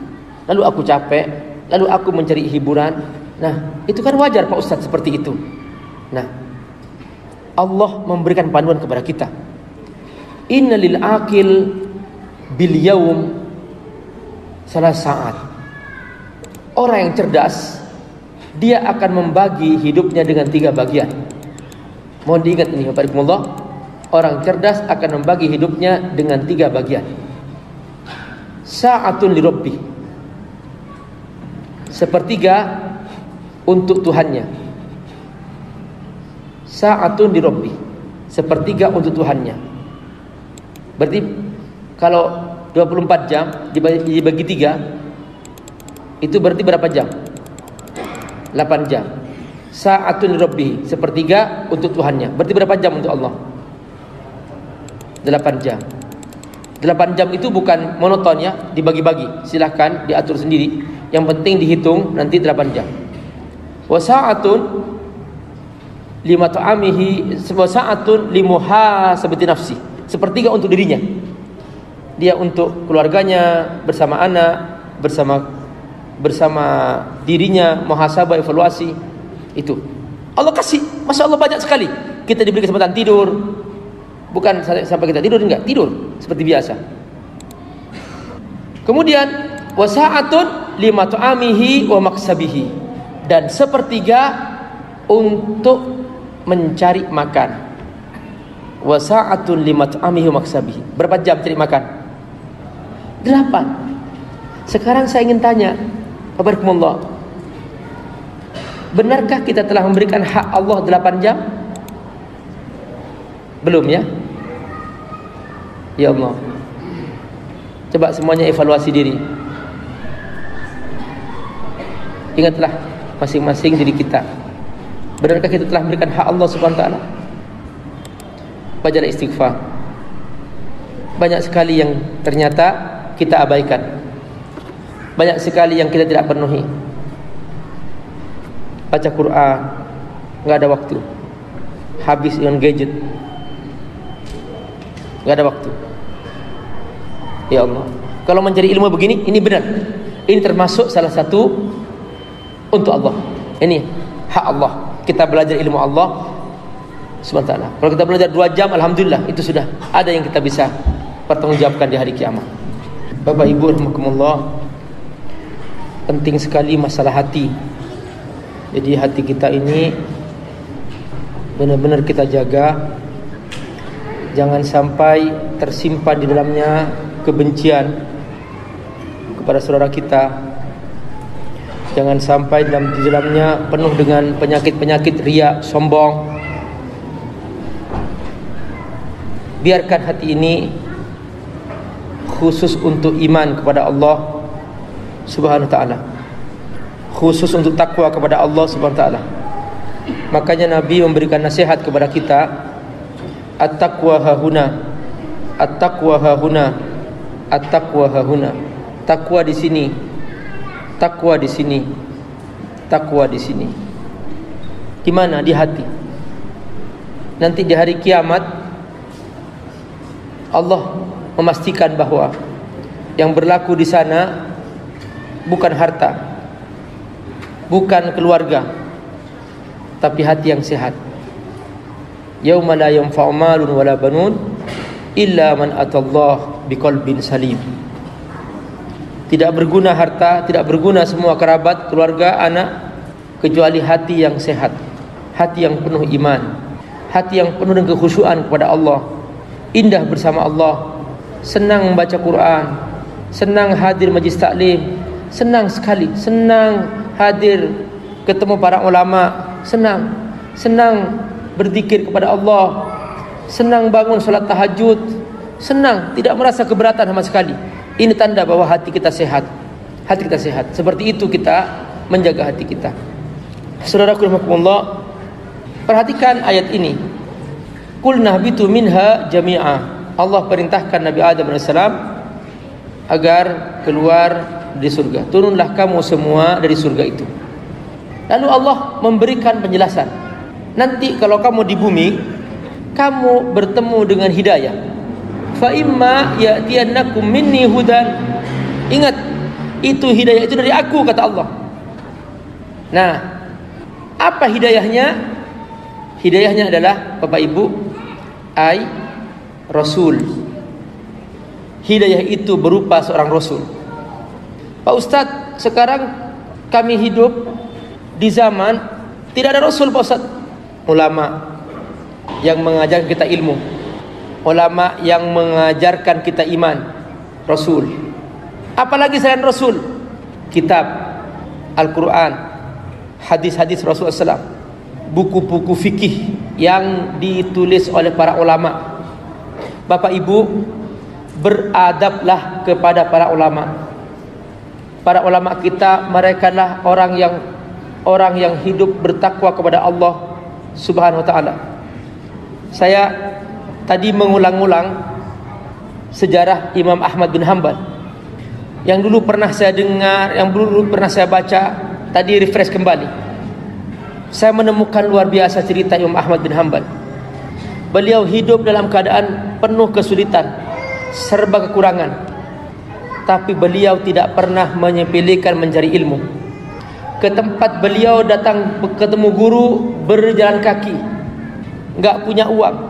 Lalu aku capek, lalu aku mencari hiburan. Nah, itu kan wajar Pak Ustaz seperti itu. Nah, Allah memberikan panduan kepada kita. Innalil aqil bil yaum salah saat. Orang yang cerdas, dia akan membagi hidupnya dengan 3 bagian. Mohon diingat ini, Bapak-Ibu. Orang cerdas akan membagi hidupnya dengan 3 bagian. Sa'atun li Rabbi, sepertiga untuk Tuhannya. Sa'atun li Rabbi, sepertiga untuk Tuhannya. Berarti kalau 24 jam dibagi 3, itu berarti berapa jam? 8 jam. Sa'atun li Rabbi, sepertiga untuk Tuhannya. Berarti berapa jam untuk Allah? 8 jam. 8 jam itu bukan monoton ya, dibagi-bagi. Silahkan diatur sendiri. Yang penting dihitung nanti 8 jam. Wa sa'atun lima ta'amihi, wa sa'atun limuhasabati nafsi. Sepertiga untuk dirinya. Dia untuk keluarganya, bersama anak, bersama dirinya, muhasabah, evaluasi. Itu Allah kasih, Masya Allah banyak sekali. Kita diberi kesempatan tidur. Bukan sampai kita tidur, enggak, tidur seperti biasa. Kemudian wasa'atun lima tu'amihi wa maksabihi, dan sepertiga untuk mencari makan. Wasa'atun lima tu'amihi wa maksabihi. Berapa jam cari makan? 8. Sekarang saya ingin tanya, Bapak-Ibu, benarkah kita telah memberikan hak Allah 8 jam? Belum ya? Ya Allah, coba semuanya evaluasi diri. Ingatlah masing-masing diri kita. Benarkah kita telah memberikan hak Allah Subhanahu wa taala? Bacalah istighfar. Banyak sekali yang ternyata kita abaikan. Banyak sekali yang kita tidak penuhi. Baca Quran, enggak ada waktu. Habis dengan gadget, enggak ada waktu. Ya Allah, kalau mencari ilmu begini, ini benar. Ini termasuk salah satu untuk Allah. Ini hak Allah. Kita belajar ilmu Allah Subhanahu wa taala. Kalau kita belajar 2 jam, alhamdulillah, itu sudah ada yang kita bisa pertanggungjawabkan di hari kiamat. Bapak Ibu rahimakumullah, penting sekali masalah hati. Jadi hati kita ini benar-benar kita jaga. Jangan sampai tersimpan di dalamnya kebencian kepada saudara kita. Jangan sampai di dalamnya penuh dengan penyakit-penyakit riya, sombong. Biarkan hati ini khusus untuk iman kepada Allah Subhanahu wa taala, khusus untuk takwa kepada Allah Subhanahu wa taala. Makanya Nabi memberikan nasihat kepada kita, at-taqwa hahuna, at-taqwa hahuna, at-taqwa hahuna. Takwa di sini, takwa di sini, takwa di sini. Di mana? Di hati. Nanti di hari kiamat Allah memastikan bahwa yang berlaku di sana bukan harta, bukan keluarga, tapi hati yang sehat. Yauma la yanfa'u malun wala banun illa man atallah biqalbin salim. Tidak berguna harta, tidak berguna semua kerabat, keluarga, anak, kecuali hati yang sehat, hati yang penuh iman, hati yang penuh dengan kekhusyuan kepada Allah, indah bersama Allah, senang membaca Quran, senang hadir majlis taklim, senang sekali, senang hadir ketemu para ulama, senang berzikir kepada Allah, senang bangun salat tahajud, senang, tidak merasa keberatan sama sekali. Ini tanda bahwa hati kita sehat. Hati kita sehat. Seperti itu kita menjaga hati kita. Saudaraku rahimakumullah, perhatikan ayat ini. Qul nahbitu minha jami'a. Allah perintahkan Nabi Adam AS agar keluar dari surga. Turunlah kamu semua dari surga itu. Lalu Allah memberikan penjelasan. Nanti kalau kamu di bumi, kamu bertemu dengan hidayah. Fa imma ya'tiyannakum minni hudan. Ingat, itu hidayah itu dari aku, kata Allah. Nah, apa hidayahnya? Hidayahnya adalah, Bapak Ibu, Rasul. Hidayah itu berupa seorang Rasul. Pak Ustadz, sekarang kami hidup di zaman tidak ada Rasul, Pak Ustadz. Ulama yang mengajarkan kita ilmu, ulama yang mengajarkan kita iman, Rasul. Apalagi selain Rasul? Kitab Al-Quran, hadis-hadis Rasulullah SAW, buku-buku fikih yang ditulis oleh para ulama. Bapak Ibu, beradablah kepada para ulama. Para ulama kita, mereka lah orang yang hidup bertakwa kepada Allah Subhanahu wa ta'ala. Saya tadi mengulang-ulang sejarah Imam Ahmad bin Hanbal yang dulu pernah saya dengar, yang dulu pernah saya baca. Tadi refresh kembali. Saya menemukan luar biasa cerita Imam Ahmad bin Hanbal. Beliau hidup dalam keadaan penuh kesulitan, serba kekurangan, tapi beliau tidak pernah menyepelekan mencari ilmu. Ke tempat beliau datang ketemu guru, berjalan kaki, enggak punya uang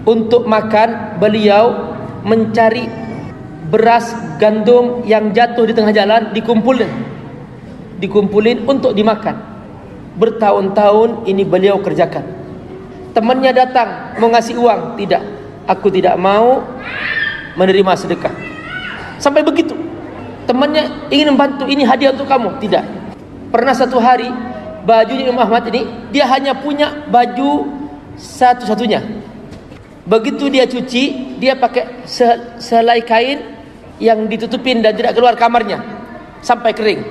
untuk makan. Beliau mencari beras gandum yang jatuh di tengah jalan, dikumpulin untuk dimakan. Bertahun-tahun ini beliau kerjakan. Temannya datang mau ngasih uang, tidak, aku tidak mau menerima sedekah. Sampai begitu. Temannya ingin membantu, ini hadiah untuk kamu, tidak. Pernah satu hari, bajunya Imam Ahmad ini, dia hanya punya baju satu-satunya. Begitu dia cuci, dia pakai selai kain yang ditutupin dan tidak keluar kamarnya sampai kering.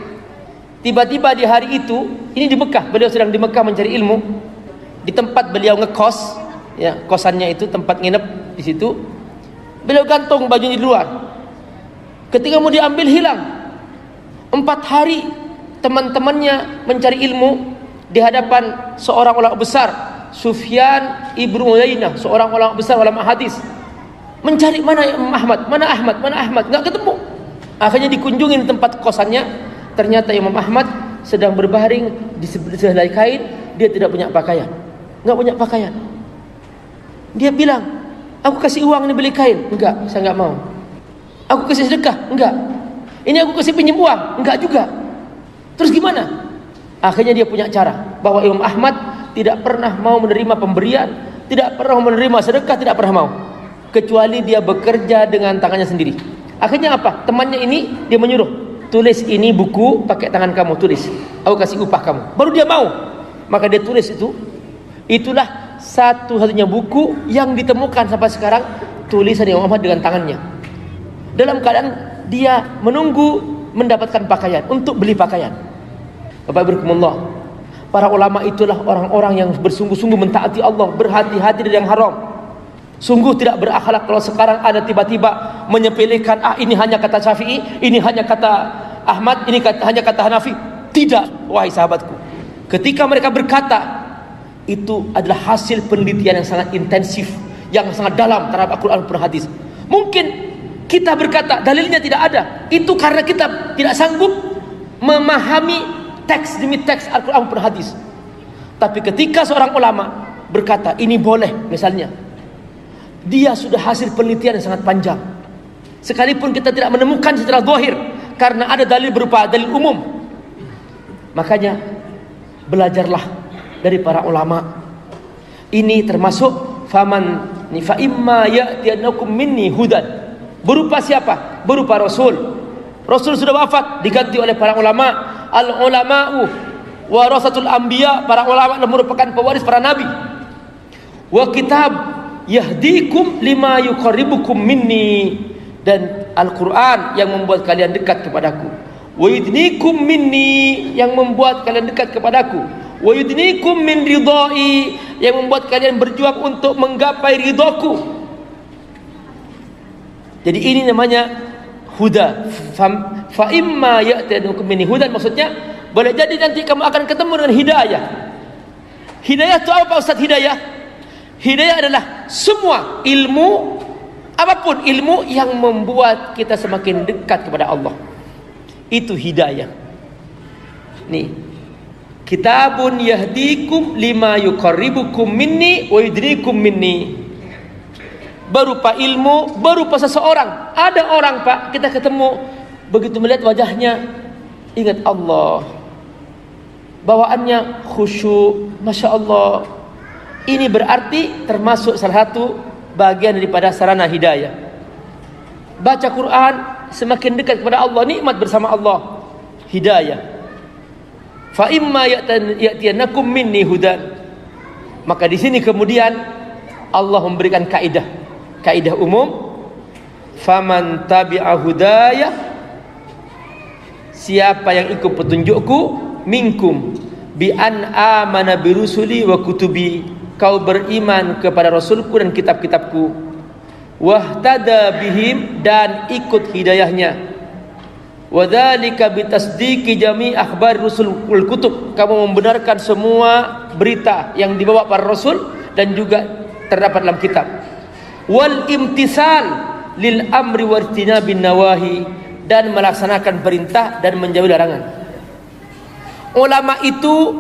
Tiba-tiba di hari itu, ini di Mekah, beliau sedang di Mekah mencari ilmu. Di tempat beliau ngekos, ya, kosannya itu tempat nginep di situ. Beliau gantung bajunya di luar. Ketika mau diambil, hilang. 4 hari teman-temannya mencari ilmu di hadapan seorang ulama besar, Sufyan Ibnu Uyainah, seorang ulama besar, ulama hadis. Mencari mana Imam Ahmad, mana Ahmad, enggak ketemu. Akhirnya dikunjungi di tempat kosannya. Ternyata Imam Ahmad sedang berbaring di sehelai kain. Dia tidak punya pakaian, enggak punya pakaian. Dia bilang, aku kasih uang ini beli kain. Enggak, saya enggak mau. Aku kasih sedekah. Enggak. Ini aku kasih pinjam uang. Enggak juga. Terus gimana? Akhirnya dia punya cara, bahwa Imam Ahmad tidak pernah mau menerima pemberian, tidak pernah menerima sedekah, tidak pernah mau, kecuali dia bekerja dengan tangannya sendiri. Akhirnya apa? Temannya ini dia menyuruh, tulis ini buku pakai tangan kamu, tulis, aku kasih upah kamu. Baru dia mau. Maka dia tulis itu. Itulah satu-satunya buku yang ditemukan sampai sekarang, tulisan Imam Ahmad dengan tangannya, dalam keadaan dia menunggu mendapatkan pakaian, untuk beli pakaian. Bapak Ibu, para ulama itulah orang-orang yang bersungguh-sungguh mentaati Allah, berhati-hati dari yang haram. Sungguh tidak berakhlak kalau sekarang ada tiba-tiba menyepelekan, ini hanya kata Syafi'i, ini hanya kata Ahmad, ini hanya kata Hanafi. Tidak, wahai sahabatku. Ketika mereka berkata, itu adalah hasil penelitian yang sangat intensif, yang sangat dalam terhadap Al-Quran dan hadis. Mungkin kita berkata dalilnya tidak ada, itu karena kita tidak sanggup memahami teks demi teks Al-Quran dan hadis. Tapi ketika seorang ulama berkata ini boleh, misalnya dia sudah hasil penelitian yang sangat panjang. Sekalipun kita tidak menemukan secara zahir, karena ada dalil berupa dalil umum. Makanya belajarlah dari para ulama. Ini termasuk faman fa imma ya'tiyannakum minni hudan. Berupa siapa? Berupa Rasul. Rasul sudah wafat, diganti oleh para ulama. Al ulama'u warasatul anbiya, para ulama merupakan pewaris para nabi. Wa kitab yahdikum lima yuqarribukum minni, dan Al-Quran yang membuat kalian dekat kepadaku. Wa yudnikum minni, yang membuat kalian dekat kepadaku. Wa yudnikum min ridai, yang membuat kalian berjuang untuk menggapai ridhaku. Jadi ini namanya huda. Fa imma ya'tiyakum minni hudan, maksudnya boleh jadi nanti kamu akan ketemu dengan hidayah. Hidayah itu apa Ustaz? Hidayah adalah semua ilmu, apapun ilmu yang membuat kita semakin dekat kepada Allah. Itu hidayah. Nih, kitabun yahdikum lima yuqarribukum minni wa yudnikum minni. Berupa ilmu, berupa seseorang. Ada orang Pak, kita ketemu, begitu melihat wajahnya, ingat Allah. Bawaannya khusyuk, Masya Allah. Ini berarti termasuk salah satu bagian daripada sarana hidayah. Baca Quran, semakin dekat kepada Allah, nikmat bersama Allah, hidayah. Fa imma ya'tiyannakum minni hudan. Maka di sini kemudian Allah memberikan kaidah umum, faman tabi'a hudaya, siapa yang ikut petunjukku, minkum bi an amana bi rusuli wa kutubi, kau beriman kepada Rasulku dan kitab-kitabku, wahtada bihim, dan ikut hidayahnya, wadzalika bitasdiqi jami' akhbar rusul wal kutub, kamu membenarkan semua berita yang dibawa para rasul dan juga terdapat dalam kitab, wal imtisal lil amri wartinabin nawahi, dan melaksanakan perintah dan menjauhi larangan. Ulama itu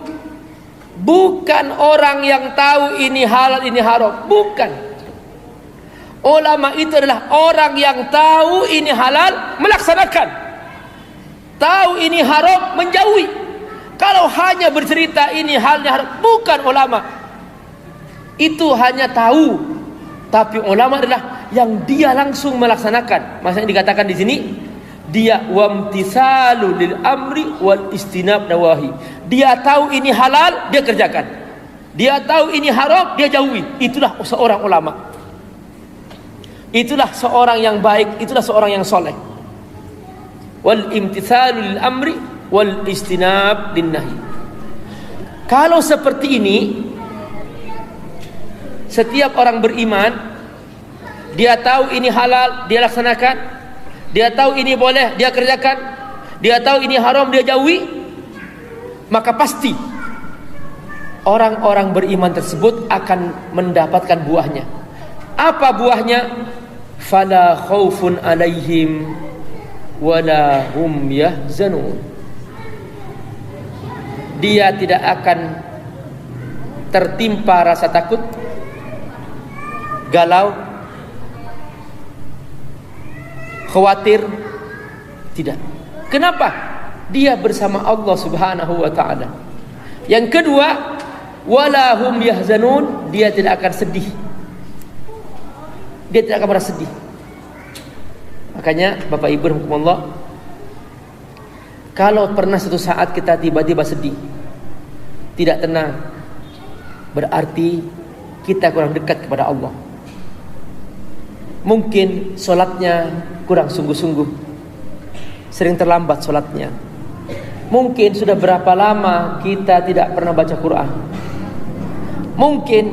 bukan orang yang tahu ini halal ini haram, bukan. Ulama itu adalah orang yang tahu ini halal, melaksanakan. Tahu ini haram, menjauhi. Kalau hanya bercerita ini halnya haram, bukan ulama. Itu hanya tahu. Tapi ulama adalah yang dia langsung melaksanakan. Maksudnya dikatakan di sini, dia wamtisalu lil amri wal istinab nawahi. Dia tahu ini halal, dia kerjakan. Dia tahu ini haram, dia jauhi. Itulah seorang ulama. Itulah seorang yang baik, itulah seorang yang soleh. Wal imtithalu lil amri wal istinab lin nahi. Kalau seperti ini, setiap orang beriman, dia tahu ini halal, dia laksanakan. Dia tahu ini boleh, dia kerjakan. Dia tahu ini haram, dia jauhi. Maka pasti orang-orang beriman tersebut akan mendapatkan buahnya. Apa buahnya? Fala khaufun alaihim wala hum yahzanun. Dia tidak akan tertimpa rasa takut, galau, khawatir, tidak. Kenapa? Dia bersama Allah Subhanahu wa taala. Yang kedua, wala hum yahzanun, dia tidak akan sedih. Dia tidak akan merasa sedih. Makanya Bapak Ibu rahimakumullah, kalau pernah suatu saat kita tiba-tiba sedih, tidak tenang, berarti kita kurang dekat kepada Allah. Mungkin sholatnya kurang sungguh-sungguh, sering terlambat sholatnya. Mungkin sudah berapa lama kita tidak pernah baca Quran. Mungkin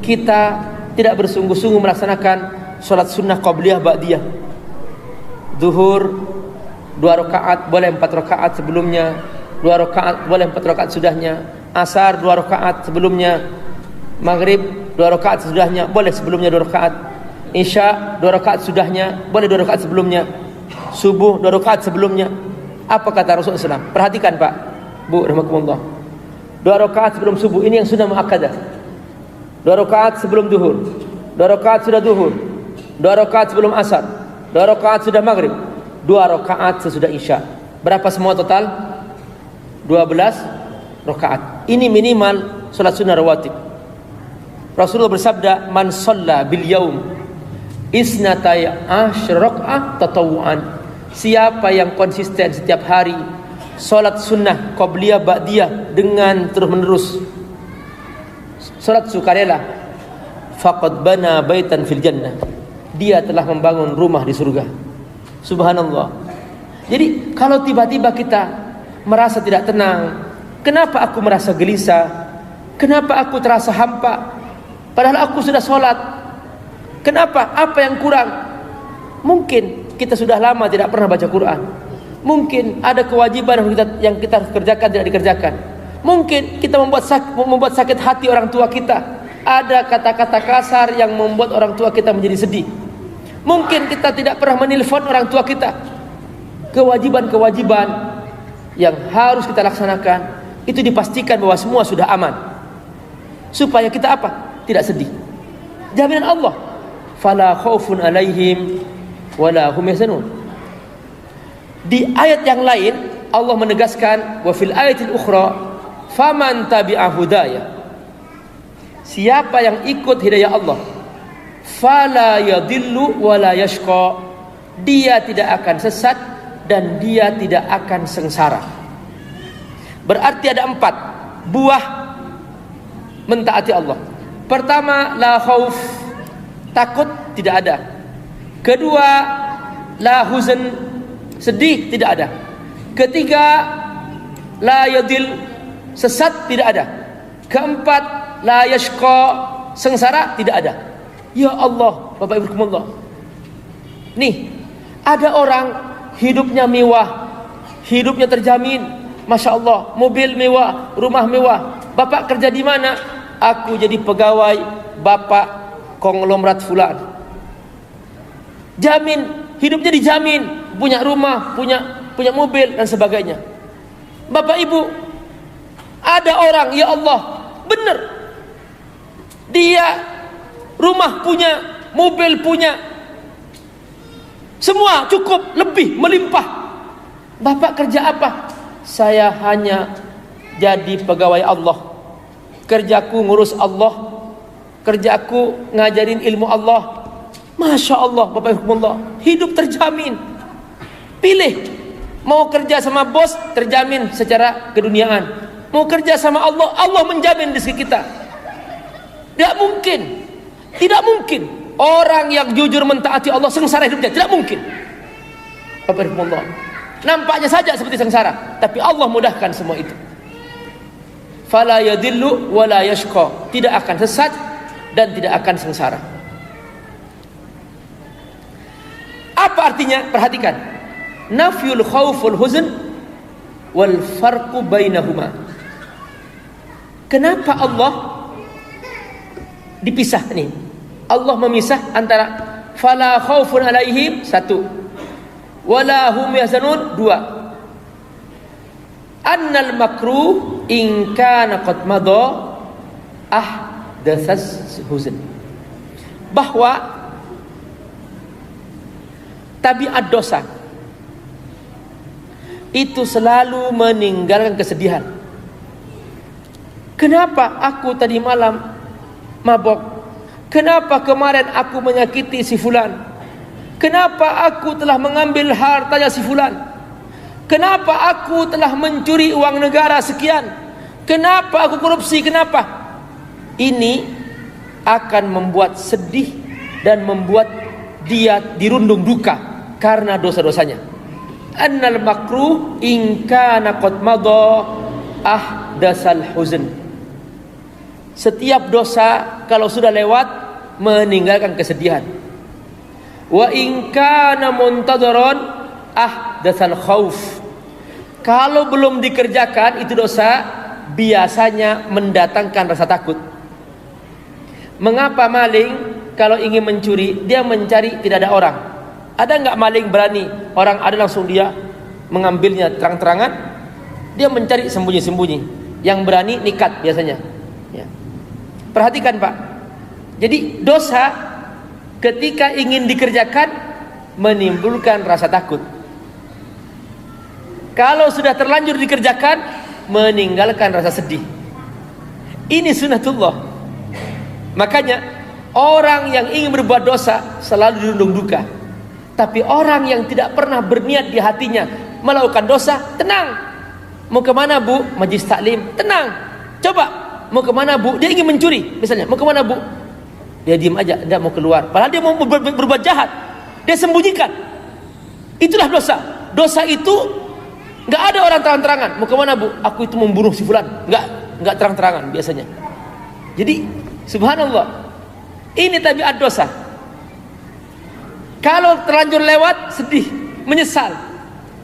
kita tidak bersungguh-sungguh melaksanakan sholat sunnah qabliyah ba'diyah. Zuhur 2 rakaat boleh 4 rakaat sebelumnya, 2 rakaat boleh 4 rakaat sudahnya. Asar 2 rakaat sebelumnya. Maghrib 2 rakaat sudahnya, boleh sebelumnya 2 rakaat. Isya 2 rakaat sudahnya, boleh 2 rakaat sebelumnya. Subuh 2 rakaat sebelumnya. Apa kata Rasulullah SAW? Perhatikan Pak, Bu, rahmatullah. 2 rakaat sebelum subuh, ini yang sunnah muakkadah. 2 rakaat sebelum zuhur, 2 rakaat sudah zuhur, 2 rakaat sebelum asar, 2 rakaat sudah maghrib, 2 rakaat sesudah isya. Berapa semua total? 12 rakaat. Ini minimal salat sunnah rawatib. Rasulullah bersabda, man shalla bil yaum isnatai asyra rakaat tatawuan. Siapa yang konsisten setiap hari salat sunnah qabliyah ba'diyah dengan terus menerus, salat sukarela, faqad bana baitan fil jannah, dia telah membangun rumah di surga. Subhanallah. Jadi kalau tiba-tiba kita merasa tidak tenang, kenapa aku merasa gelisah, kenapa aku terasa hampa, padahal aku sudah sholat, kenapa, apa yang kurang? Mungkin kita sudah lama tidak pernah baca Quran, mungkin ada kewajiban yang kita kerjakan tidak dikerjakan, mungkin kita membuat sakit hati orang tua kita, ada kata-kata kasar yang membuat orang tua kita menjadi sedih, mungkin kita tidak pernah menelpon orang tua kita. Kewajiban-kewajiban yang harus kita laksanakan itu dipastikan bahwa semua sudah aman, supaya kita apa? Tidak sedih. Jaminan Allah, fala khaufun alaihim wala hum yahzanun. Di ayat yang lain Allah menegaskan, wa fil ayatil ukhra faman tabi'a hudaya, siapa yang ikut hidayah Allah, fala yadillu wala yashqa, dia tidak akan sesat dan dia tidak akan sengsara. Berarti ada 4 buah mentaati Allah. Pertama, la khauf, takut tidak ada. Kedua, la huzn, sedih tidak ada. Ketiga, la yadil, sesat tidak ada. Keempat, la yashqa, sengsara tidak ada. Ya Allah, Bapak Ibu rahimakumullah. Nih, ada orang hidupnya mewah, hidupnya terjamin, Masya Allah, mobil mewah, rumah mewah. Bapak kerja di mana? Aku jadi pegawai Bapak konglomerat fulan. Jamin, hidupnya dijamin, punya rumah, punya mobil dan sebagainya. Bapak Ibu, ada orang, ya Allah, benar, dia rumah punya, mobil punya, semua cukup, lebih, melimpah. Bapak kerja apa? Saya hanya jadi pegawai Allah. Kerjaku ngurus Allah, kerjaku ngajarin ilmu Allah. Masya Allah, Bapak Ibu, hidup terjamin. Pilih, mau kerja sama bos, terjamin secara keduniaan. Mau kerja sama Allah, Allah menjamin rezeki kita. Tidak mungkin, tidak mungkin orang yang jujur mentaati Allah sengsara hidupnya, tidak mungkin. Bapak Ibu, nampaknya saja seperti sengsara, tapi Allah mudahkan semua itu. Fala yadillu wala yashqa, tidak akan sesat dan tidak akan sengsara. Apa artinya? Perhatikan. Nafyul khauful huzn wal farqu bainahuma. Kenapa Allah dipisah nih? Allah memisah antara fala khaufun alaihim 1, wala hum yahzanun 2. Annal makruh in kana qad madha ahdatsas huzn. Bahwa tabiat dosa itu selalu meninggalkan kesedihan. Kenapa aku tadi malam mabok? Kenapa kemarin aku menyakiti si fulan? Kenapa aku telah mengambil hartanya si fulan? Kenapa aku telah mencuri uang negara sekian? Kenapa aku korupsi? Kenapa? Ini akan membuat sedih dan membuat dia dirundung duka karena dosa-dosanya. Annal makruh in kana qad madha ahdatsal huzn. Setiap dosa kalau sudah lewat meninggalkan kesedihan. Wa in kana muntadharan ahdatsal khauf. Kalau belum dikerjakan itu dosa, biasanya mendatangkan rasa takut. Mengapa maling kalau ingin mencuri dia mencari tidak ada orang? Ada enggak maling berani orang ada langsung dia mengambilnya terang-terangan? Dia mencari sembunyi-sembunyi. Yang berani nikat biasanya. Ya. Perhatikan Pak. Jadi dosa ketika ingin dikerjakan menimbulkan rasa takut. Kalau sudah terlanjur dikerjakan meninggalkan rasa sedih. Ini sunnatullah. Makanya orang yang ingin berbuat dosa selalu dirundung duka. Tapi orang yang tidak pernah berniat di hatinya melakukan dosa, tenang. Mau kemana bu? Majlis taklim, tenang. Coba, mau kemana bu? Dia ingin mencuri misalnya, mau kemana bu? Dia diam aja, tidak mau keluar. Padahal dia mau berbuat jahat, dia sembunyikan. Itulah dosa. Dosa itu nggak ada orang terang-terangan. Mau kemana bu? Aku itu membunuh si fulan. Nggak terang-terangan biasanya. Jadi subhanallah, ini tabiat dosa. Kalau terlanjur lewat, sedih, menyesal.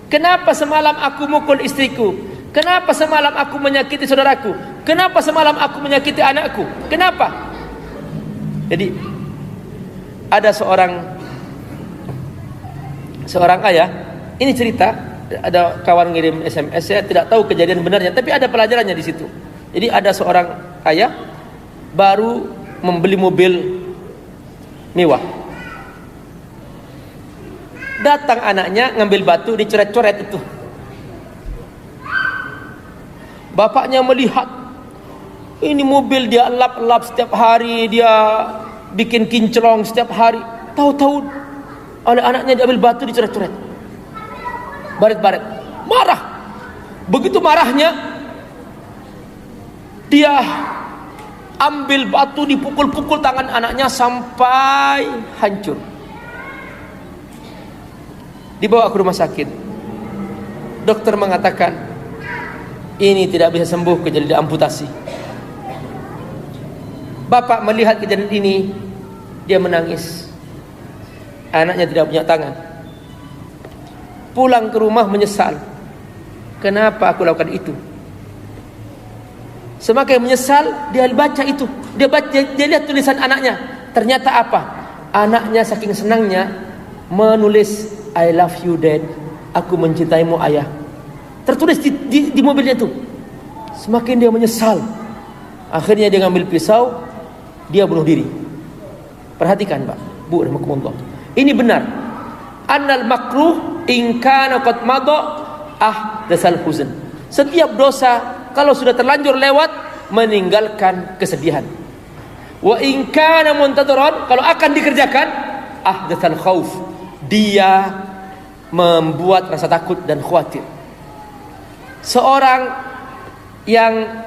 Kenapa semalam aku mukul istriku? Kenapa semalam aku menyakiti saudaraku? Kenapa semalam aku menyakiti anakku? Kenapa? Jadi ada seorang ayah, ini cerita. Ada kawan ngirim SMS, saya tidak tahu kejadian benarnya, tapi ada pelajarannya di situ. Jadi ada seorang ayah baru membeli mobil mewah. Datang anaknya ngambil batu, dicoret-coret itu. Bapaknya melihat, ini mobil dia lap-lap setiap hari, dia bikin kinclong setiap hari. Tahu-tahu oleh anaknya diambil batu, dicoret-coret. Baret-baret, marah. Begitu marahnya, dia ambil batu, dipukul-pukul tangan anaknya sampai hancur. Dibawa ke rumah sakit. Dokter mengatakan ini tidak bisa sembuh, kecuali diamputasi. Bapak melihat kejadian ini, dia menangis. Anaknya tidak punya tangan. Pulang ke rumah menyesal. Kenapa aku lakukan itu? Semakin menyesal, dia baca itu. Dia lihat tulisan anaknya. Ternyata apa? Anaknya saking senangnya menulis I love you dad. Aku mencintaimu ayah. Tertulis di mobilnya itu. Semakin dia menyesal, akhirnya dia ngambil pisau, dia bunuh diri. Perhatikan Pak, Bu, rahmatullah. Ini benar. Annal makruh in kana qad madha ahdatsal huzn. Setiap dosa kalau sudah terlanjur lewat meninggalkan kesedihan. Wa in kana muntadharan, kalau akan dikerjakan ahdatsal khauf, dia membuat rasa takut dan khawatir. Seorang yang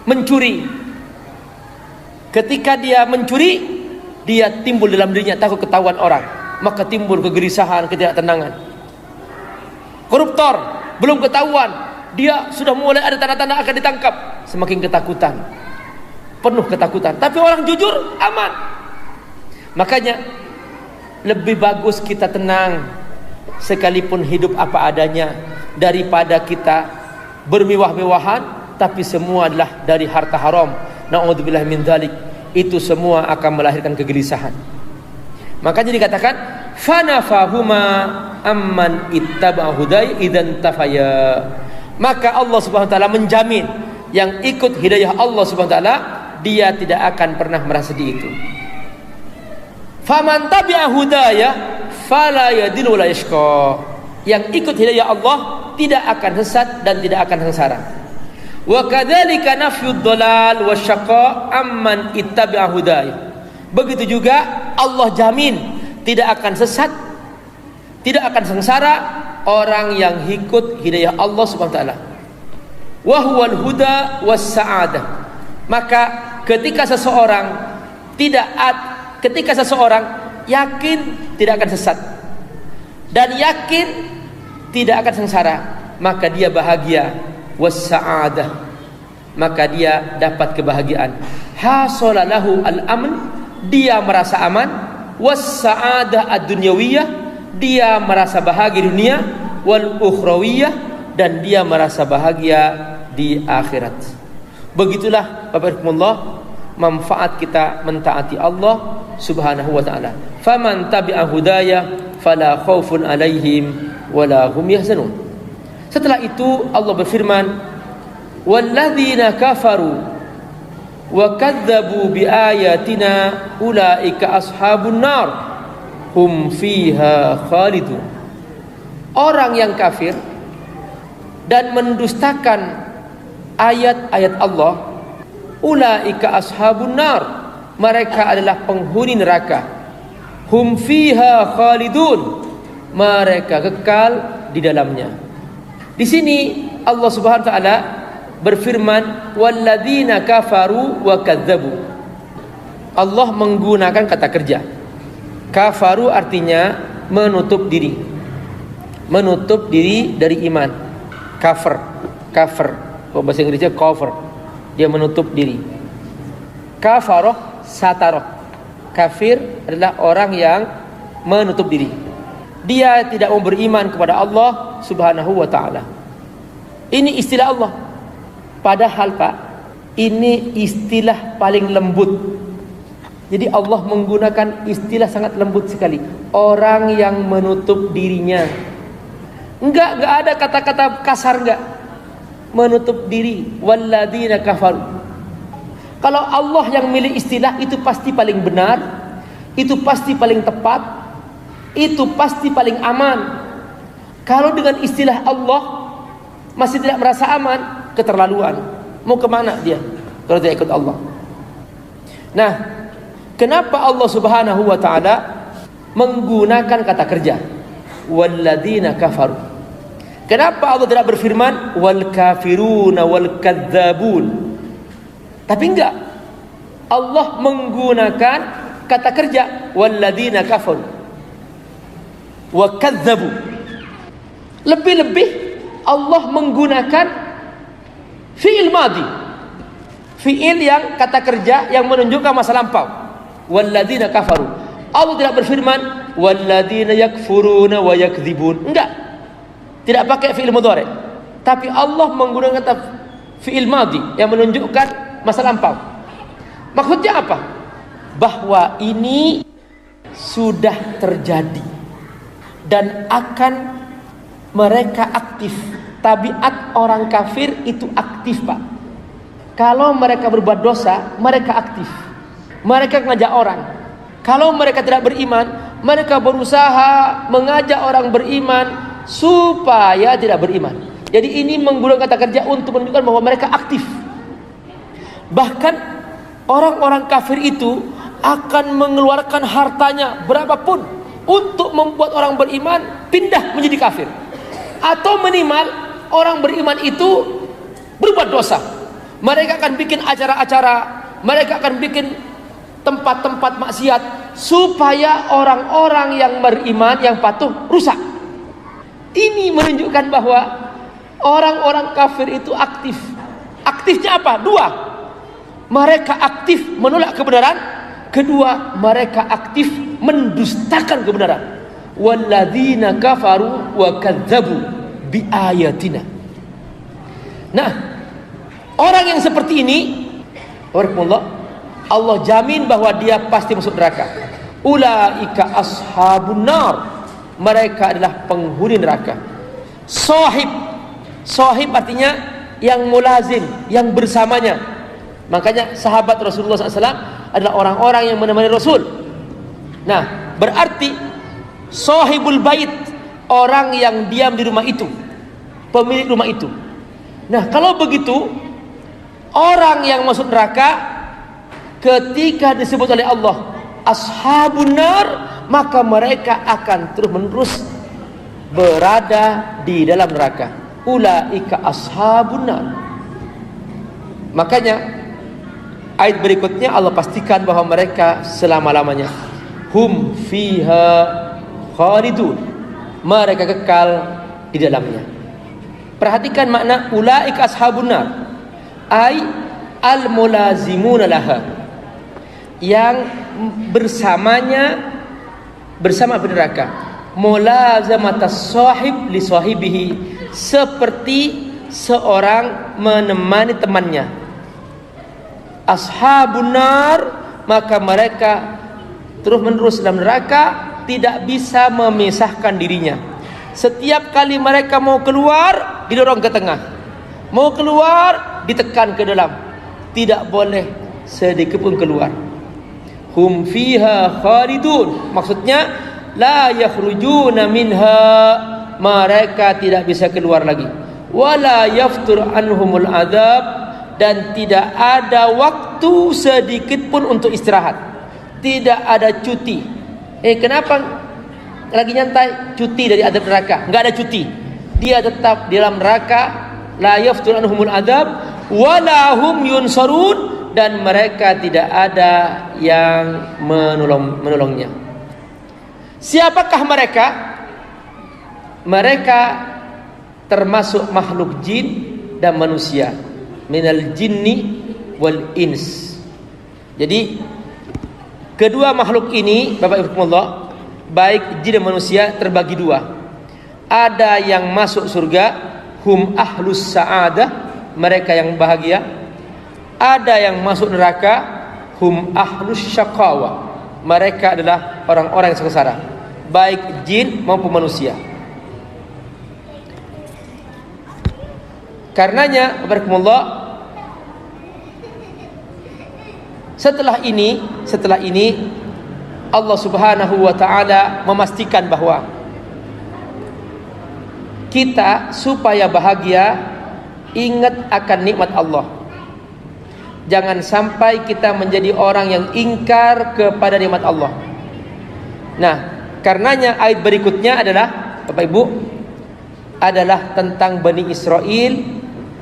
mencuri, ketika dia mencuri, dia timbul dalam dirinya takut ketahuan orang, maka timbul kegelisahan, ketidaktenangan. Koruptor belum ketahuan, dia sudah mulai ada tanda-tanda akan ditangkap, semakin ketakutan, penuh ketakutan. Tapi orang jujur aman. Makanya lebih bagus kita tenang sekalipun hidup apa adanya, daripada kita bermewah-mewahan tapi semua adalah dari harta haram. Na'udzubillah min dzalik. Itu semua akan melahirkan kegelisahan. Makanya dikatakan fanafahuma amman ittaba'a hudai idzan tafaya. Maka Allah Subhanahu wa taala menjamin yang ikut hidayah Allah Subhanahu wa taala, dia tidak akan pernah merasa di itu. Faman tabi'a hudaya fala yadillu wa la yashqa. Yang ikut hidayah Allah tidak akan sesat dan tidak akan sengsara. Wa kadzalika nafyud dhalal wasyaqa amman ittaba'a hudaya. Begitu juga Allah jamin tidak akan sesat, tidak akan sengsara orang yang ikut hidayah Allah Subhanahu wa taala. Wa huwal huda was sa'adah. Maka ketika seseorang yakin tidak akan sesat dan yakin tidak akan sengsara, maka dia bahagia, was-sa'adah, maka dia dapat kebahagiaan. Hasolalahu al-amn, dia merasa aman, was-sa'adah ad-dunyawiyah, dia merasa bahagia di dunia, wal-ukhrawiyah, dan dia merasa bahagia di akhirat. Begitulah Bapak Ibu, manfaat kita mentaati Allah Subhanahu wa ta'ala. Faman tabi'a hudaya fala khaufun alaihim wala hum yahzanun. Setelah itu Allah berfirman, walladzina kafaru wa kadzdzabu biayatina ulaika ashabun nar hum fiha khalidun. Orang yang kafir dan mendustakan ayat-ayat Allah, ulaika ashabun nar, mereka adalah penghuni neraka. Hum fiha khalidun, mereka kekal di dalamnya. Di sini Allah Subhanahu wa taala berfirman walladzina kafaru wa kadzdzabu. Allah menggunakan kata kerja. Kafaru artinya menutup diri. Menutup diri dari iman. Kafir. Kalau bahasa Inggrisnya cover. Dia menutup diri. Kafaroh sataroh. Kafir adalah orang yang menutup diri. Dia tidak mau beriman kepada Allah Subhanahu wa taala. Ini istilah Allah. Padahal Pak, ini istilah paling lembut. Jadi Allah menggunakan istilah sangat lembut sekali. Orang yang menutup dirinya. Enggak ada kata-kata kasar, enggak. Menutup diri. Walladzina kafaru. Kalau Allah yang milih istilah, itu pasti paling benar, itu pasti paling tepat, itu pasti paling aman. Kalau dengan istilah Allah masih tidak merasa aman, keterlaluan. Mau kemana dia kalau tidak ikut Allah? Nah, kenapa Allah Subhanahu wa ta'ala menggunakan kata kerja walladzina kafaru? Kenapa Allah tidak berfirman wal kafiruna wal kadzabun? Tapi enggak, Allah menggunakan kata kerja walladzina kafaru wa kadzabu. Lebih-lebih Allah menggunakan fi'il madhi, fi'il yang kata kerja yang menunjukkan masa lampau. Walladzina kafaru. Allah tidak berfirman walladzina yakfuruna wa yakdzibun. Enggak. Tidak pakai fi'il mudhari. Tapi Allah menggunakan kata fi'il madhi yang menunjukkan masa lampau. Maksudnya apa? Bahwa ini sudah terjadi dan akan mereka aktif. Tabiat orang kafir itu aktif, Pak. Kalau mereka berbuat dosa, mereka aktif. Mereka mengajak orang. Kalau mereka tidak beriman, mereka berusaha mengajak orang beriman supaya tidak beriman. Jadi ini menggunakan kata kerja untuk menunjukkan bahwa mereka aktif. Bahkan orang-orang kafir itu akan mengeluarkan hartanya berapapun untuk membuat orang beriman pindah menjadi kafir. Atau minimal orang beriman itu berbuat dosa. Mereka akan bikin acara-acara, mereka akan bikin tempat-tempat maksiat supaya orang-orang yang beriman, yang patuh rusak. Ini menunjukkan bahwa orang-orang kafir itu aktif. Aktifnya apa? Dua. Mereka aktif menolak kebenaran. Kedua, mereka aktif mendustakan kebenaran. Walladzina kafaru wa kadzdzabu biayatina. Nah, orang yang seperti ini, Allah jamin bahwa dia pasti masuk neraka. Ulaika ashabun nar. Mereka adalah penghuni neraka. Sahib artinya yang mulazim, yang bersamanya. Makanya sahabat Rasulullah SAW adalah orang-orang yang menemani Rasul. Nah, berarti sahibul bait, orang yang diam di rumah itu, pemilik rumah itu. Nah, kalau begitu, orang yang masuk neraka ketika disebut oleh Allah ashabun nar, maka mereka akan terus-menerus berada di dalam neraka. Ulaika ashabun nar. Makanya ayat berikutnya Allah pastikan bahwa mereka selama-lamanya hum fiha khalidun. Mereka kekal di dalamnya. Perhatikan makna ulaika ashabun nar. Ai al-mulazimuna laha, yang bersamanya, bersama neraka. Mulazamatas sahib li sahibihi, seperti seorang menemani temannya. Ashabun nar, maka mereka terus-menerus dalam neraka, tidak bisa memisahkan dirinya. Setiap kali mereka mau keluar, didorong ke tengah. Mau keluar, ditekan ke dalam. Tidak boleh sedikit pun keluar. Hum fiha khalidun, maksudnya la yakhrujuna minha, mereka tidak bisa keluar lagi. Wala yaftur anhumul adzab, dan tidak ada waktu sedikit pun untuk istirahat. Tidak ada cuti. Kenapa lagi nyantai? Cuti dari azab neraka? Enggak ada cuti. Dia tetap di dalam neraka. La yaftur anhumul adzab wala hum yunsarun, dan mereka tidak ada yang menolongnya. Siapakah mereka? Mereka termasuk makhluk jin dan manusia, minal jinni wal ins. Jadi kedua makhluk ini, Bapak Ibu Allah, baik jin dan manusia, terbagi dua. Ada yang masuk surga, hum ahlus sa'adah, mereka yang bahagia. Ada yang masuk neraka, hum ahlus syaqawa, mereka adalah orang-orang yang sengsara, baik jin maupun manusia. Karenanya, barakallahu, setelah ini Allah Subhanahu wa taala memastikan bahwa kita supaya bahagia ingat akan nikmat Allah. Jangan sampai kita menjadi orang yang ingkar kepada nikmat Allah. Nah, karenanya ayat berikutnya adalah, Bapak Ibu, adalah tentang Bani Israel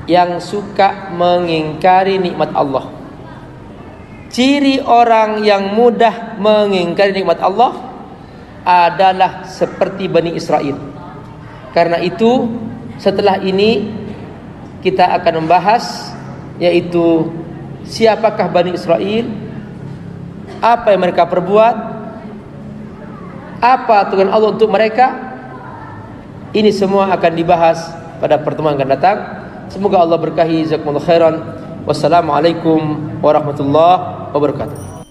yang suka mengingkari nikmat Allah. Ciri orang yang mudah mengingkari nikmat Allah adalah seperti Bani Israel. Karena itu, setelah ini kita akan membahas, yaitu siapakah Bani Israel, apa yang mereka perbuat, apa tujuan Allah untuk mereka. Ini semua akan dibahas pada pertemuan akan datang. Semoga Allah berkahi. Jazakumullahu khairan. Wassalamualaikum warahmatullahi wabarakatuh.